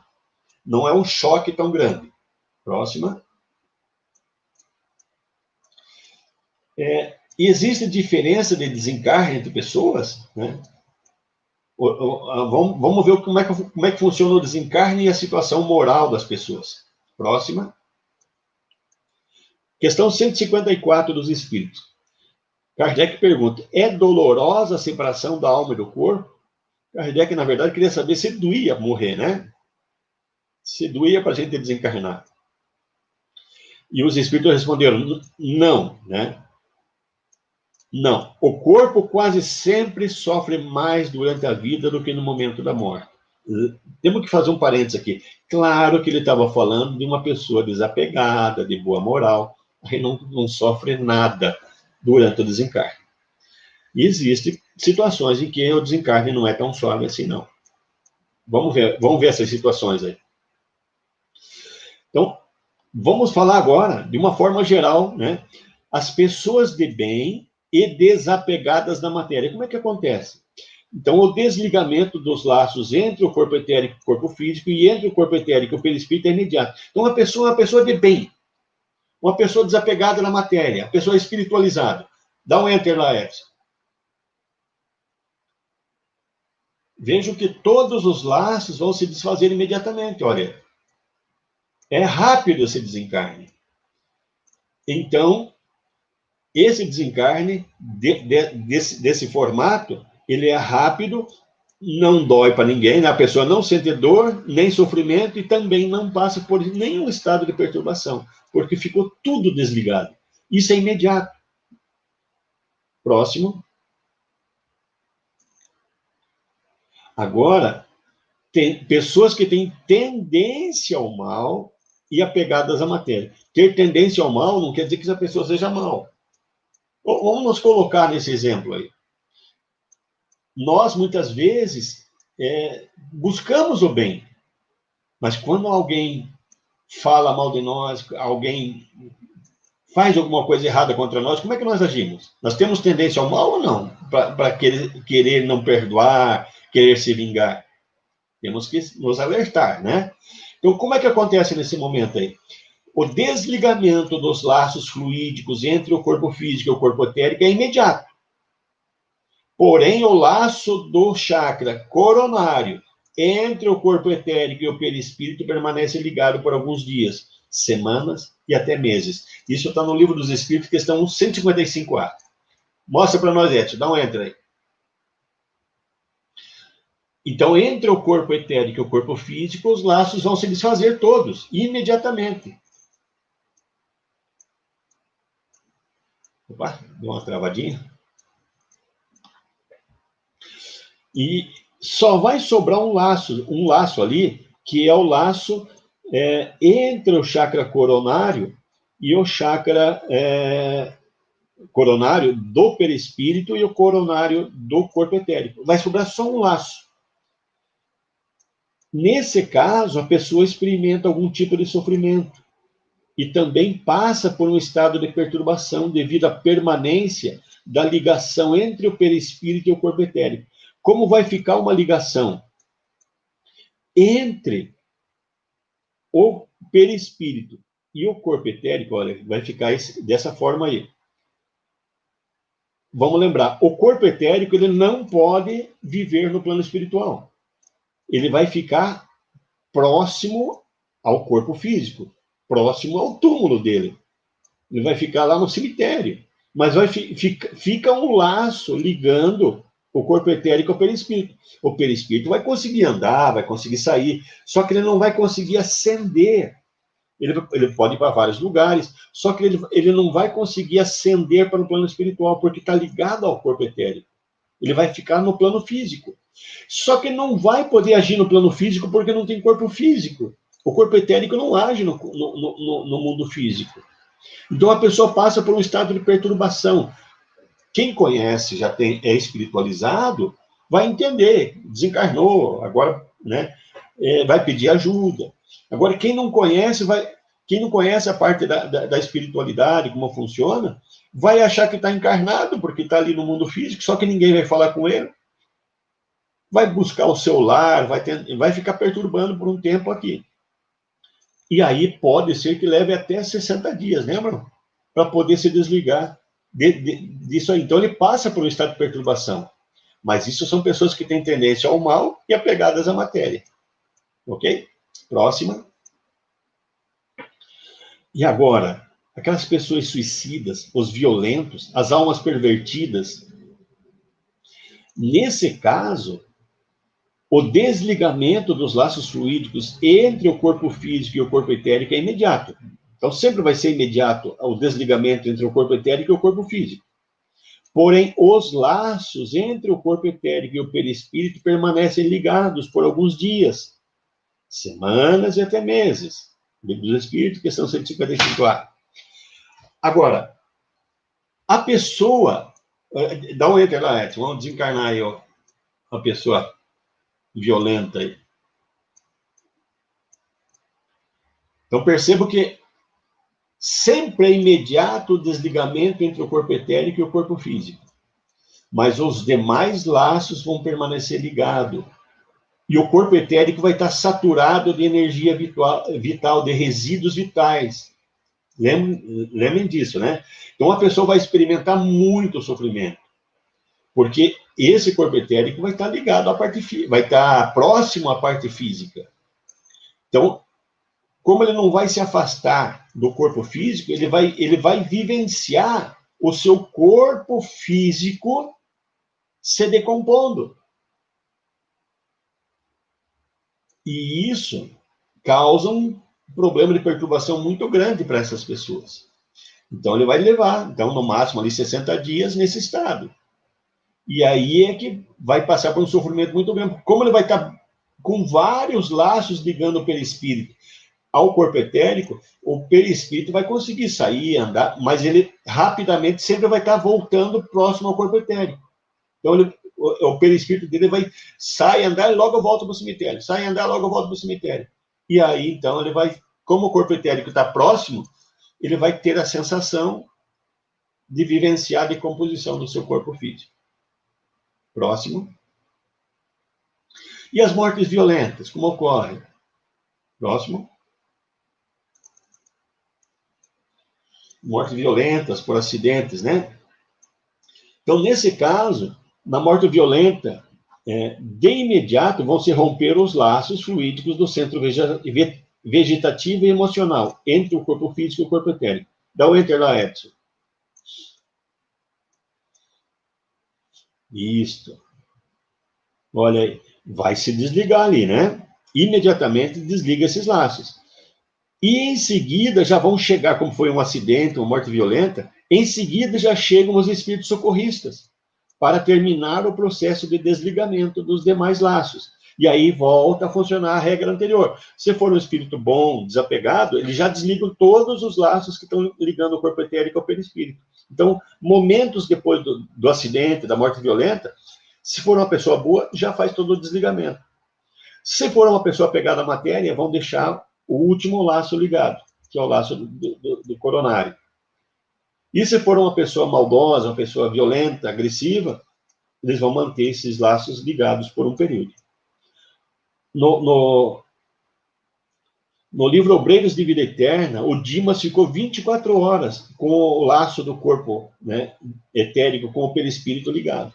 Não é um choque tão grande. Próxima. Existe diferença de desencarne entre pessoas, né? Vamos ver como é que funciona o desencarne e a situação moral das pessoas. Próxima. Questão 154 dos Espíritos. Kardec pergunta, é dolorosa a separação da alma e do corpo? Kardec, na verdade, queria saber se doía morrer, né? Se doía para a gente desencarnar. E os Espíritos responderam, não, né? Não. O corpo quase sempre sofre mais durante a vida do que no momento da morte. Temos que fazer um parênteses aqui. Claro que ele estava falando de uma pessoa desapegada, de boa moral, aí não sofre nada durante o desencarne. E existem situações em que o desencarne não é tão suave assim, não. Vamos ver essas situações aí. Então, vamos falar agora, de uma forma geral, né? As pessoas de bem e desapegadas da matéria. Como é que acontece? Então, o desligamento dos laços entre o corpo etérico e o corpo físico e entre o corpo etérico e o perispírito é imediato. Então, uma pessoa de bem, uma pessoa desapegada da matéria, a pessoa espiritualizada. Dá um enter lá, Edson. Vejo que todos os laços vão se desfazer imediatamente, olha. É rápido esse desencarne. Então, esse desencarne desse formato, ele é rápido, não dói para ninguém, né? A pessoa não sente dor, nem sofrimento, e também não passa por nenhum estado de perturbação, porque ficou tudo desligado. Isso é imediato. Próximo. Agora, tem pessoas que têm tendência ao mal e apegadas à matéria. Ter tendência ao mal não quer dizer que essa pessoa seja mal. Vamos nos colocar nesse exemplo aí. Nós, muitas vezes, buscamos o bem, mas quando alguém fala mal de nós, alguém faz alguma coisa errada contra nós, como é que nós agimos? Nós temos tendência ao mal ou não? Para querer não perdoar, querer se vingar? Temos que nos alertar, né? Então, como é que acontece nesse momento aí? O desligamento dos laços fluídicos entre o corpo físico e o corpo etérico é imediato. Porém, o laço do chakra coronário entre o corpo etérico e o perispírito permanece ligado por alguns dias, semanas e até meses. Isso está no Livro dos Espíritos, questão 155A. Mostra para nós, Edson, dá um enter aí. Então, entre o corpo etérico e o corpo físico, os laços vão se desfazer todos, imediatamente. Opa, deu uma travadinha. E só vai sobrar um laço ali, que é o laço entre o chakra coronário e o chakra coronário do perispírito e o coronário do corpo etérico. Vai sobrar só um laço. Nesse caso, a pessoa experimenta algum tipo de sofrimento e também passa por um estado de perturbação devido à permanência da ligação entre o perispírito e o corpo etérico. Como vai ficar uma ligação entre o perispírito e o corpo etérico? Olha, vai ficar dessa forma aí. Vamos lembrar, o corpo etérico ele não pode viver no plano espiritual. Ele vai ficar próximo ao corpo físico, próximo ao túmulo dele. Ele vai ficar lá no cemitério. Mas fica um laço ligando o corpo etérico é o perispírito. O perispírito vai conseguir andar, vai conseguir sair, só que ele não vai conseguir ascender. Ele pode ir para vários lugares, só que ele não vai conseguir ascender para o plano espiritual, porque está ligado ao corpo etérico. Ele vai ficar no plano físico. Só que não vai poder agir no plano físico porque não tem corpo físico. O corpo etérico não age no mundo físico. Então a pessoa passa por um estado de perturbação. Quem conhece, é espiritualizado, vai entender. Desencarnou, agora, né, vai pedir ajuda. Agora, quem não conhece a parte da espiritualidade, como funciona, vai achar que está encarnado, porque está ali no mundo físico, só que ninguém vai falar com ele. Vai buscar o celular, vai ficar perturbando por um tempo aqui. E aí pode ser que leve até 60 dias, lembram? Para poder se desligar disso aí. Então ele passa por um estado de perturbação. Mas isso são pessoas que têm tendência ao mal e apegadas à matéria. Ok? Próxima. E agora, aquelas pessoas suicidas, os violentos, as almas pervertidas. Nesse caso, o desligamento dos laços fluídicos entre o corpo físico e o corpo etérico é imediato. Então, sempre vai ser imediato o desligamento entre o corpo etérico e o corpo físico. Porém, os laços entre o corpo etérico e o perispírito permanecem ligados por alguns dias, semanas e até meses. Livro dos Espíritos, questão 155A. Agora, a pessoa... Dá um enter lá, Edson. Vamos desencarnar aí, ó, a pessoa violenta aí. Então, percebo que sempre é imediato o desligamento entre o corpo etérico e o corpo físico. Mas os demais laços vão permanecer ligados. E o corpo etérico vai estar saturado de energia vital, de resíduos vitais. Lembrem disso, né? Então, a pessoa vai experimentar muito sofrimento. Porque esse corpo etérico vai estar ligado à parte física, vai estar próximo à parte física. Então, como ele não vai se afastar do corpo físico, ele vai vivenciar o seu corpo físico se decompondo. E isso causa um problema de perturbação muito grande para essas pessoas. Então, ele vai levar, no máximo, ali 60 dias nesse estado. E aí é que vai passar por um sofrimento muito grande. Como ele vai estar com vários laços ligando o perispírito ao corpo etérico, o perispírito vai conseguir sair, andar, mas ele rapidamente sempre vai estar voltando próximo ao corpo etérico. Então, o perispírito dele sai, andar e logo volta para o cemitério. Sai, andar, logo volta para o cemitério. E aí, então, ele vai, como o corpo etérico está próximo, ele vai ter a sensação de vivenciar a decomposição do seu corpo físico. Próximo. E as mortes violentas, como ocorrem? Próximo. Mortes violentas por acidentes, né? Então, nesse caso, na morte violenta, de imediato vão se romper os laços fluídicos do centro vegetativo e emocional entre o corpo físico e o corpo etérico. Dá o enter lá, Edson. Isso. Olha aí, vai se desligar ali, né? Imediatamente desliga esses laços. E em seguida já vão chegar, como foi um acidente, uma morte violenta, em seguida já chegam os espíritos socorristas para terminar o processo de desligamento dos demais laços. E aí volta a funcionar a regra anterior. Se for um espírito bom, desapegado, eles já desligam todos os laços que estão ligando o corpo etérico ao perispírito. Então, momentos depois do acidente, da morte violenta, se for uma pessoa boa, já faz todo o desligamento. Se for uma pessoa apegada à matéria, vão deixar o último laço ligado, que é o laço do coronário. E se for uma pessoa maldosa, uma pessoa violenta, agressiva, eles vão manter esses laços ligados por um período. No livro Obreiros de Vida Eterna, o Dimas ficou 24 horas com o laço do corpo, né, etérico, com o perispírito ligado.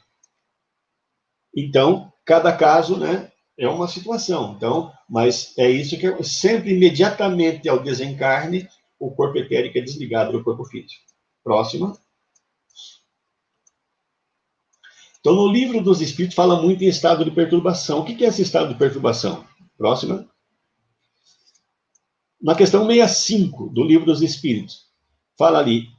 Então, cada caso, né, é uma situação. Então, mas é isso que sempre, imediatamente ao desencarne, o corpo etérico é desligado do corpo físico. Próxima. Então, no livro dos Espíritos, fala muito em estado de perturbação. O que é esse estado de perturbação? Próxima. Na questão 65 do livro dos Espíritos, fala ali,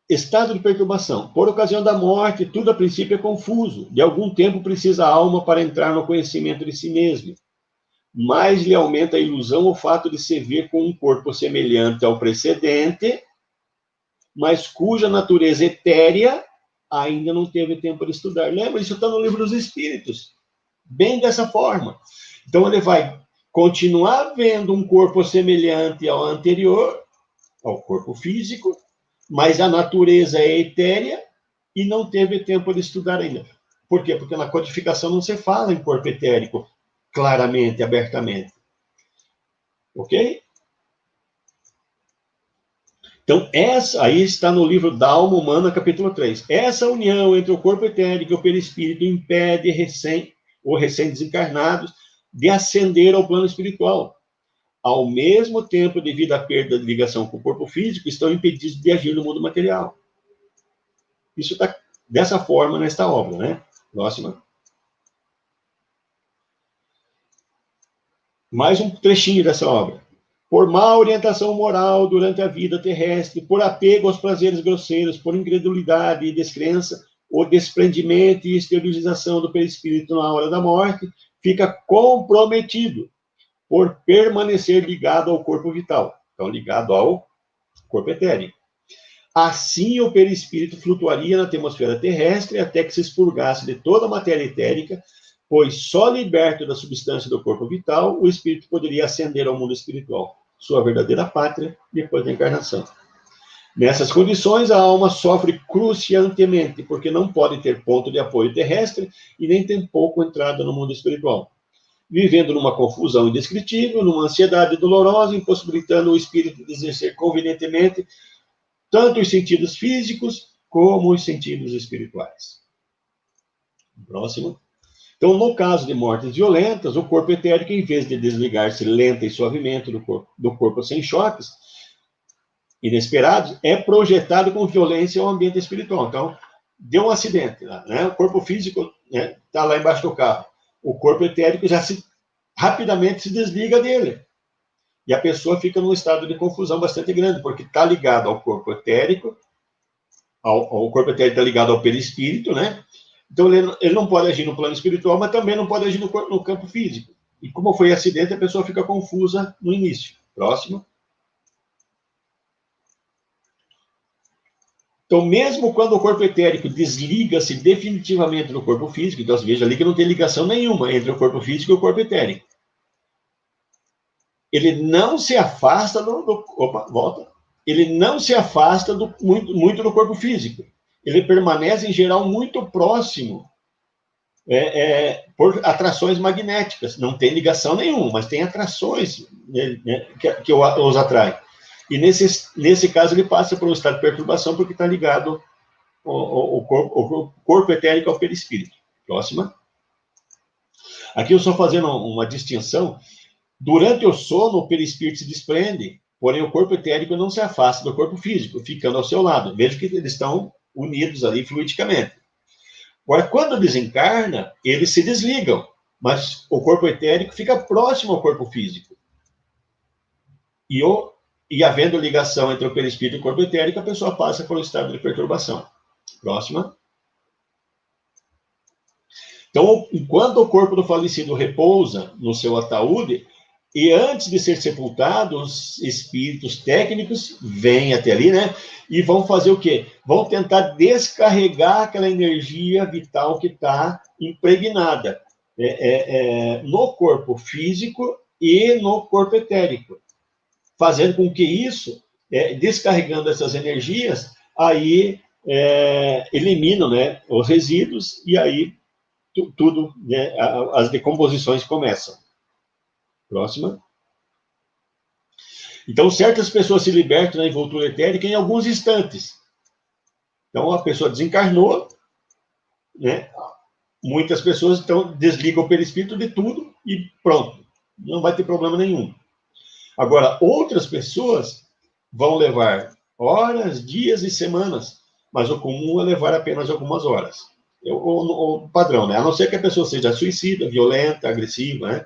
estado de perturbação. Por ocasião da morte, tudo a princípio é confuso. De algum tempo precisa a alma para entrar no conhecimento de si mesma. Mais lhe aumenta a ilusão o fato de se ver com um corpo semelhante ao precedente, mas cuja natureza etérea ainda não teve tempo de estudar. Lembra? Isso está no livro dos Espíritos. Bem dessa forma. Então, ele vai continuar vendo um corpo semelhante ao anterior, ao corpo físico, mas a natureza é etérea e não teve tempo de estudar ainda. Por quê? Porque na codificação não se fala em corpo etérico claramente, abertamente. Ok? Então, essa aí está no livro da Alma Humana, capítulo 3. Essa união entre o corpo etérico e o perispírito impede recém-desencarnados de ascender ao plano espiritual. Ao mesmo tempo, devido à perda de ligação com o corpo físico, estão impedidos de agir no mundo material. Isso está dessa forma nesta obra, né? Próxima. Mais um trechinho dessa obra. Por má orientação moral durante a vida terrestre, por apego aos prazeres grosseiros, por incredulidade e descrença, o desprendimento e esterilização do perispírito na hora da morte fica comprometido por permanecer ligado ao corpo vital, então ligado ao corpo etéreo. Assim, o perispírito flutuaria na atmosfera terrestre até que se expurgasse de toda a matéria etérica, pois só liberto da substância do corpo vital, o espírito poderia ascender ao mundo espiritual, sua verdadeira pátria, depois da encarnação. Nessas condições, a alma sofre cruciantemente, porque não pode ter ponto de apoio terrestre e nem tem pouco entrada no mundo espiritual, vivendo numa confusão indescritível, numa ansiedade dolorosa, impossibilitando o espírito de exercer convenientemente tanto os sentidos físicos como os sentidos espirituais. Próximo. Então, no caso de mortes violentas, o corpo etérico, em vez de desligar-se lenta e suavemente do corpo sem choques inesperados, é projetado com violência ao ambiente espiritual. Então, deu um acidente, né? O corpo físico está lá embaixo do carro. O corpo etérico já rapidamente se desliga dele. E a pessoa fica num estado de confusão bastante grande, porque está ligado ao corpo etérico, o corpo etérico está ligado ao perispírito, né? Então, ele não pode agir no plano espiritual, mas também não pode agir no campo físico. E como foi acidente, a pessoa fica confusa no início. Próximo. Então, mesmo quando o corpo etérico desliga-se definitivamente do corpo físico, então, veja ali que não tem ligação nenhuma entre o corpo físico e o corpo etérico. Ele não se afasta Ele não se afasta muito do corpo físico. Ele permanece, em geral, muito próximo por atrações magnéticas. Não tem ligação nenhuma, mas tem atrações que os atraem. E, nesse caso, ele passa por um estado de perturbação porque está ligado o corpo etérico ao perispírito. Próxima. Aqui eu estou fazendo uma distinção. Durante o sono, o perispírito se desprende, porém o corpo etérico não se afasta do corpo físico, ficando ao seu lado. Veja que eles estão unidos ali fluidicamente. Agora, quando desencarna, eles se desligam, mas o corpo etérico fica próximo ao corpo físico. E havendo ligação entre o perispírito e o corpo etérico, a pessoa passa por um estado de perturbação. Próxima. Então, enquanto o corpo do falecido repousa no seu ataúde, e antes de ser sepultado, os espíritos técnicos vêm até ali, né? E vão fazer o quê? Vão tentar descarregar aquela energia vital que está impregnada no corpo físico e no corpo etérico. Fazendo com que isso, descarregando essas energias, aí eliminam, né, os resíduos e aí tudo, né, as decomposições começam. Próxima. Então, certas pessoas se libertam da envoltura etérica em alguns instantes. Então, a pessoa desencarnou, né? Muitas pessoas, então, desligam o perispírito de tudo e pronto. Não vai ter problema nenhum. Agora, outras pessoas vão levar horas, dias e semanas, mas o comum é levar apenas algumas horas. o padrão, né? A não ser que a pessoa seja suicida, violenta, agressiva, né?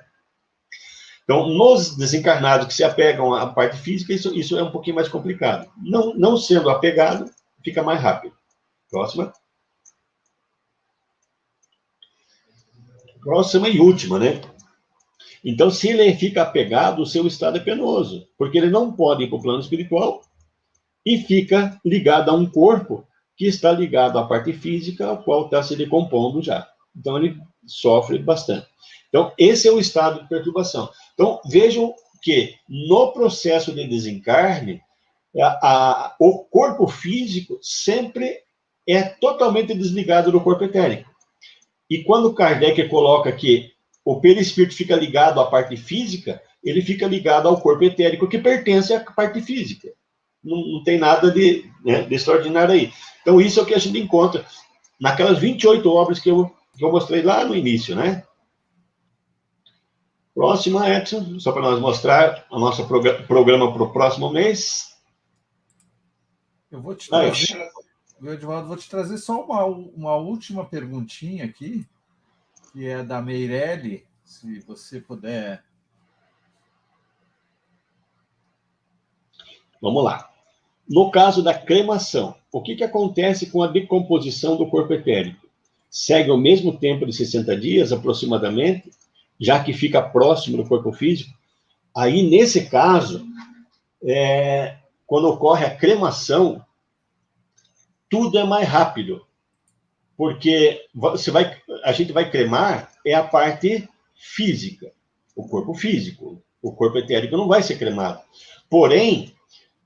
Então, nos desencarnados que se apegam à parte física, isso é um pouquinho mais complicado. Não sendo apegado, fica mais rápido. Próxima. Próxima e última, né? Então, se ele fica apegado, o seu estado é penoso, porque ele não pode ir para o plano espiritual e fica ligado a um corpo que está ligado à parte física, a qual está se decompondo já. Então, ele sofre bastante. Então, esse é o estado de perturbação. Então, vejam que no processo de desencarne, o corpo físico sempre é totalmente desligado do corpo etérico. E quando Kardec coloca que o perispírito fica ligado à parte física, ele fica ligado ao corpo etérico que pertence à parte física. Não tem nada de extraordinário aí. Então, isso é o que a gente encontra naquelas 28 obras que eu mostrei lá no início, né? Próxima, Edson, só para nós mostrar o nosso programa para o próximo mês. Eu vou te trazer, Edivaldo, vou te trazer só uma última perguntinha aqui, que é da Meirelle, se você puder. Vamos lá. No caso da cremação, o que acontece com a decomposição do corpo etérico? Segue o mesmo tempo de 60 dias, aproximadamente, já que fica próximo do corpo físico? Aí, nesse caso, quando ocorre a cremação, tudo é mais rápido, porque a gente vai cremar a parte física, o corpo físico. O corpo etérico não vai ser cremado. Porém,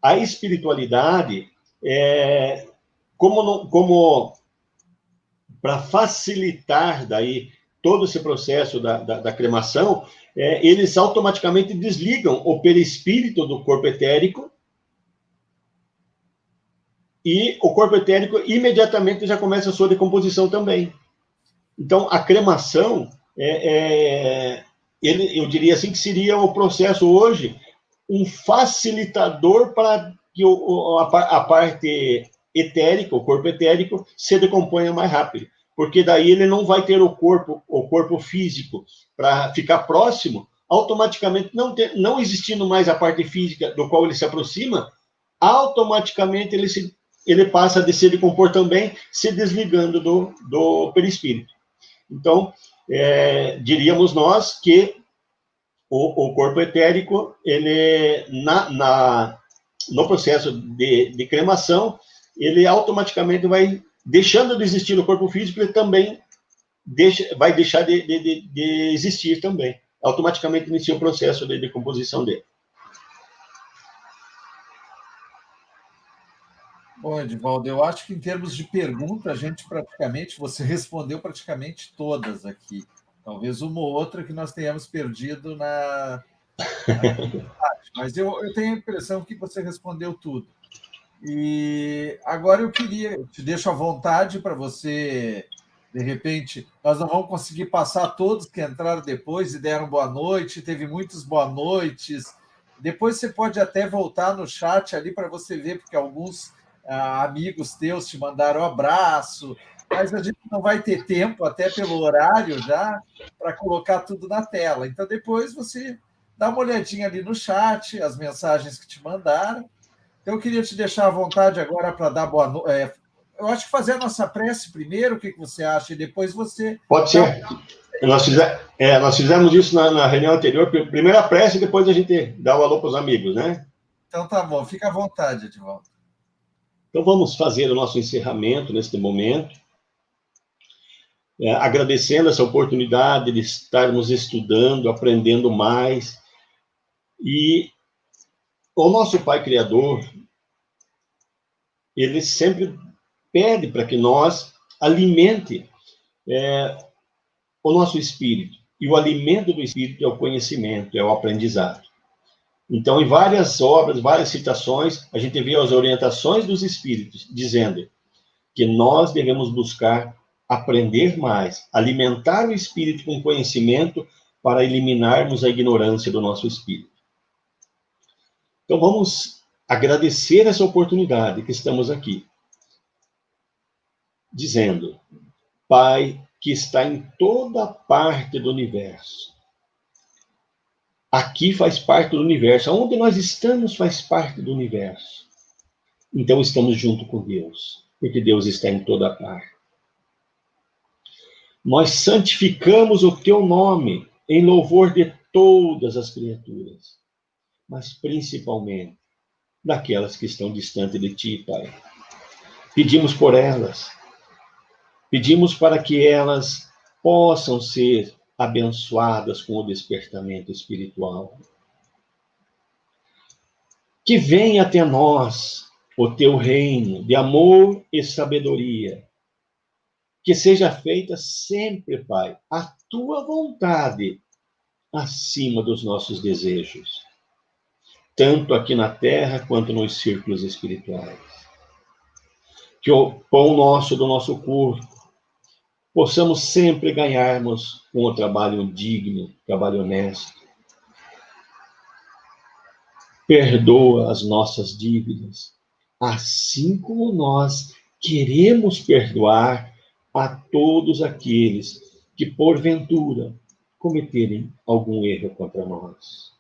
a espiritualidade, como para facilitar daí todo esse processo da cremação, eles automaticamente desligam o perispírito do corpo etérico e o corpo etérico imediatamente já começa a sua decomposição também. Então, a cremação, eu diria assim que seria o processo hoje um facilitador para que a parte etérica, o corpo etérico, se decomponha mais rápido. Porque daí ele não vai ter o corpo físico para ficar próximo, automaticamente, não existindo mais a parte física do qual ele se aproxima, automaticamente ele passa a se decompor também, se desligando do perispírito. Então, diríamos nós que o corpo etérico, ele, no processo de cremação, ele automaticamente vai, deixando de existir no corpo físico, ele também vai deixar de existir também. Automaticamente inicia o processo de decomposição dele. Bom, Edivaldo, eu acho que em termos de pergunta, você respondeu praticamente todas aqui. Talvez uma ou outra que nós tenhamos perdido na mas eu tenho a impressão que você respondeu tudo. E agora eu te deixo à vontade para você, de repente, nós não vamos conseguir passar todos que entraram depois e deram boa noite, teve muitos boa noites. Depois você pode até voltar no chat ali para você ver, porque alguns amigos teus te mandaram abraço, mas a gente não vai ter tempo, até pelo horário já, para colocar tudo na tela. Então, depois você dá uma olhadinha ali no chat, as mensagens que te mandaram. Então, eu queria te deixar à vontade agora para dar boa noite. Eu acho que fazer a nossa prece primeiro, o que você acha? E depois você... Pode ser. Nós fizemos isso na reunião anterior. Primeiro a prece, depois a gente dá o alô para os amigos, né? Então, tá bom. Fica à vontade, Edivaldo. Então, vamos fazer o nosso encerramento neste momento, agradecendo essa oportunidade de estarmos estudando, aprendendo mais. E o nosso Pai Criador, ele sempre pede para que nós alimente o nosso espírito. E o alimento do espírito é o conhecimento, é o aprendizado. Então, em várias obras, várias citações, a gente vê as orientações dos espíritos, dizendo que nós devemos buscar aprender mais, alimentar o espírito com conhecimento para eliminarmos a ignorância do nosso espírito. Então, vamos agradecer essa oportunidade que estamos aqui, dizendo: Pai que está em toda parte do universo. Aqui faz parte do universo. Onde nós estamos faz parte do universo. Então estamos junto com Deus, porque Deus está em toda parte. Nós santificamos o teu nome em louvor de todas as criaturas, mas principalmente daquelas que estão distantes de ti, Pai. Pedimos por elas. Pedimos para que elas possam ser abençoadas com o despertamento espiritual. Que venha até nós o teu reino de amor e sabedoria. Que seja feita sempre, Pai, a tua vontade acima dos nossos desejos, tanto aqui na terra quanto nos círculos espirituais. Que o pão nosso do nosso corpo possamos sempre ganharmos com o trabalho digno, trabalho honesto. Perdoa as nossas dívidas, assim como nós queremos perdoar a todos aqueles que, porventura, cometerem algum erro contra nós.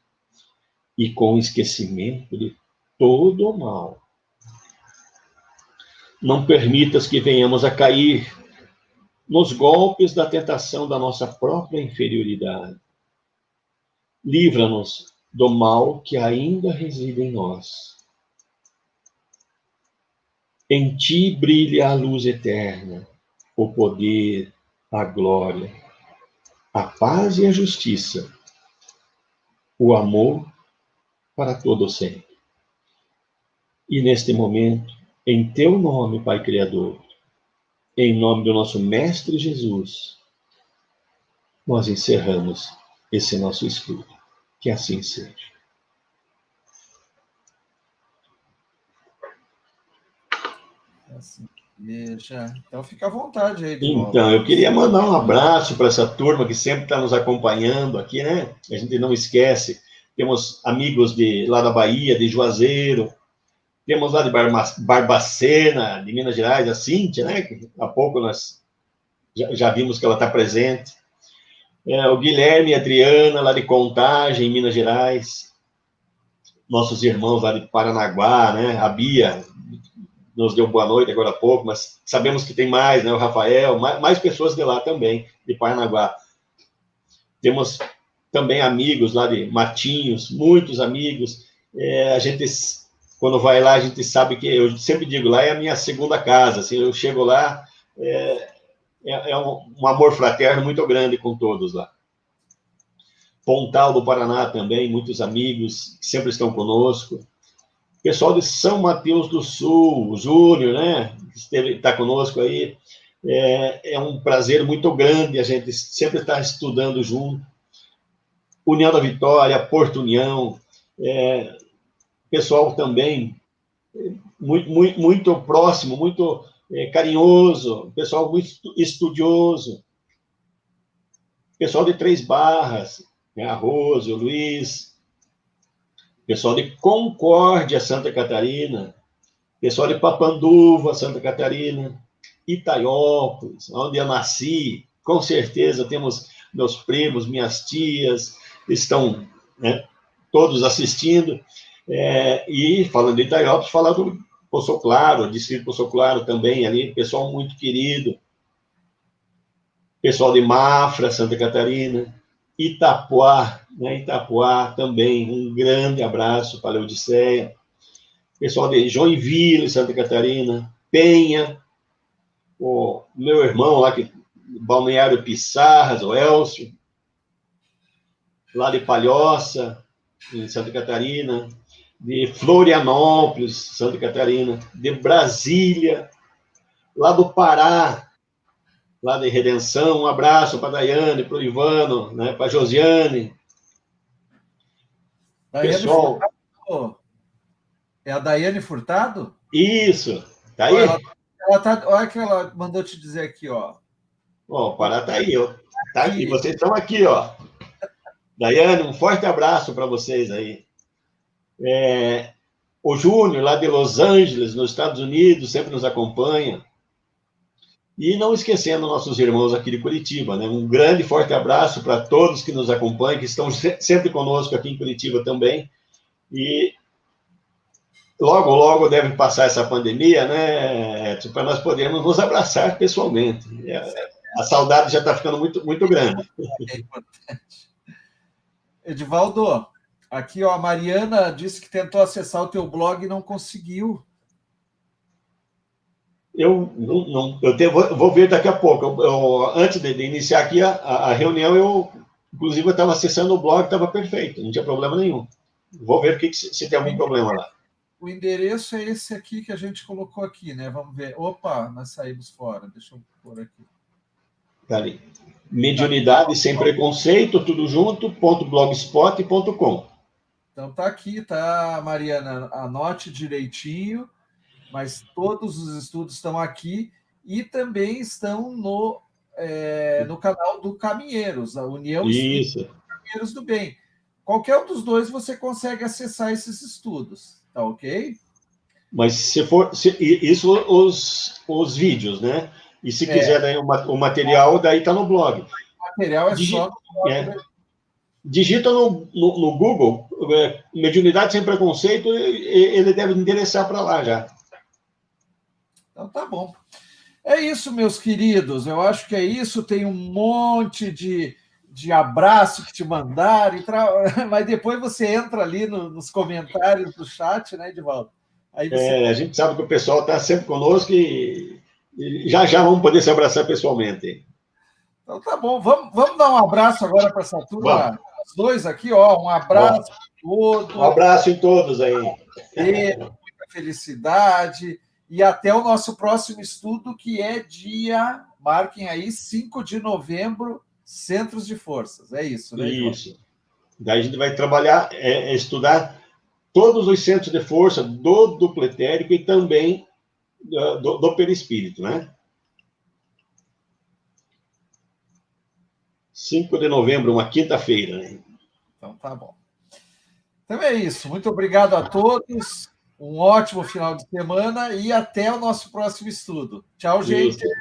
E com esquecimento de todo o mal. Não permitas que venhamos a cair nos golpes da tentação da nossa própria inferioridade. Livra-nos do mal que ainda reside em nós. Em ti brilha a luz eterna, o poder, a glória, a paz e a justiça, o amor para todo sempre. E neste momento, em teu nome, Pai Criador, em nome do nosso Mestre Jesus, nós encerramos esse nosso estudo. Que assim seja. Assim seja. Então, fica à vontade aí de Então, volta. eu queria mandar um abraço para essa turma que sempre está nos acompanhando aqui, né? A gente não esquece. Temos amigos lá da Bahia, de Juazeiro. Temos lá de Barbacena, de Minas Gerais, a Cíntia, né? Que há pouco nós já vimos que ela está presente. O Guilherme e a Adriana, lá de Contagem, em Minas Gerais. Nossos irmãos lá de Paranaguá, né? A Bia nos deu boa noite agora há pouco, mas sabemos que tem mais, né? O Rafael, mais pessoas de lá também, de Paranaguá. Temos também amigos lá de Matinhos, muitos amigos. A gente, quando vai lá, a gente sabe que, eu sempre digo, lá é a minha segunda casa. Assim, eu chego lá, é um amor fraterno muito grande com todos lá. Pontal do Paraná também, muitos amigos que sempre estão conosco. Pessoal de São Mateus do Sul, o Júnior, né, que está conosco aí. É um prazer muito grande a gente sempre estar estudando junto. União da Vitória, Porto União, pessoal também muito próximo, muito carinhoso, pessoal muito estudioso. Pessoal de Três Barras, a Rose, o Luiz. Pessoal de Concórdia, Santa Catarina. Pessoal de Papanduva, Santa Catarina. Itaiópolis, onde eu nasci. Com certeza temos meus primos, minhas tias, estão, né, todos assistindo. E falando de Itaiópolis, falar do Poço Claro, distrito Poço Claro também ali, pessoal muito querido. Pessoal de Mafra, Santa Catarina. Itapuá, né? Itapuá também, um grande abraço para a Odisseia. Pessoal de Joinville, Santa Catarina. Penha, o meu irmão lá, Balneário Pissarras, o Elcio. Lá de Palhoça, em Santa Catarina. De Florianópolis, Santa Catarina. De Brasília. Lá do Pará, lá de Redenção, um abraço para a Daiane, para o Ivano, né, para a Josiane. Daiane Pessoal... Furtado? É a Daiane Furtado? Isso, tá aí? Olha que ela mandou te dizer aqui, ó. Ó, o Pará tá aí, ó. Tá aqui, vocês estão aqui, ó. Daiane, um forte abraço para vocês aí. O Júnior, lá de Los Angeles, nos Estados Unidos, sempre nos acompanha. E não esquecendo nossos irmãos aqui de Curitiba, né? Um grande, forte abraço para todos que nos acompanham, que estão sempre conosco aqui em Curitiba também. E logo, logo deve passar essa pandemia, né? Para nós podermos nos abraçar pessoalmente. A saudade já está ficando muito, muito grande. É importante. Edivaldo, aqui ó, a Mariana disse que tentou acessar o teu blog e não conseguiu. Eu vou ver daqui a pouco. Antes de iniciar aqui a reunião, inclusive, eu estava acessando o blog, estava perfeito, não tinha problema nenhum. Vou ver se tem algum problema lá. O endereço é esse aqui que a gente colocou aqui, né? Vamos ver. Opa, nós saímos fora. Deixa eu pôr aqui. Tá ali. Mediunidade sem preconceito, tudo junto, .blogspot.com. Então tá aqui, tá, Mariana? Anote direitinho. Mas todos os estudos estão aqui e também estão no canal do Caminheiros, a União Espírita Caminheiros do Bem. Qualquer um dos dois você consegue acessar esses estudos, tá ok? Mas isso os vídeos, né? E se quiser daí o material, daí está no blog. O material é só no blog. Digita no Google, Mediunidade Sem Preconceito, ele deve endereçar para lá já. Então, tá bom. É isso, meus queridos. Eu acho que é isso. Tem um monte de abraço que te mandaram, mas depois você entra ali nos comentários do chat, né, Edivaldo? Aí a gente sabe que o pessoal está sempre conosco e já vamos poder se abraçar pessoalmente. Então, tá bom. Vamos dar um abraço agora para essa turma. Os dois aqui, ó. Um abraço a todos. Um abraço em todos aí. Muita felicidade. E até o nosso próximo estudo, que é marquem aí, 5 de novembro, Centros de Forças. É isso, né, João? Isso. Daí a gente vai trabalhar, estudar todos os centros de força do duplo etérico e também do perispírito, né? 5 de novembro, uma quinta-feira. Né? Então, tá bom. Então é isso. Muito obrigado a todos. Um ótimo final de semana e até o nosso próximo estudo. Tchau, gente. Isso.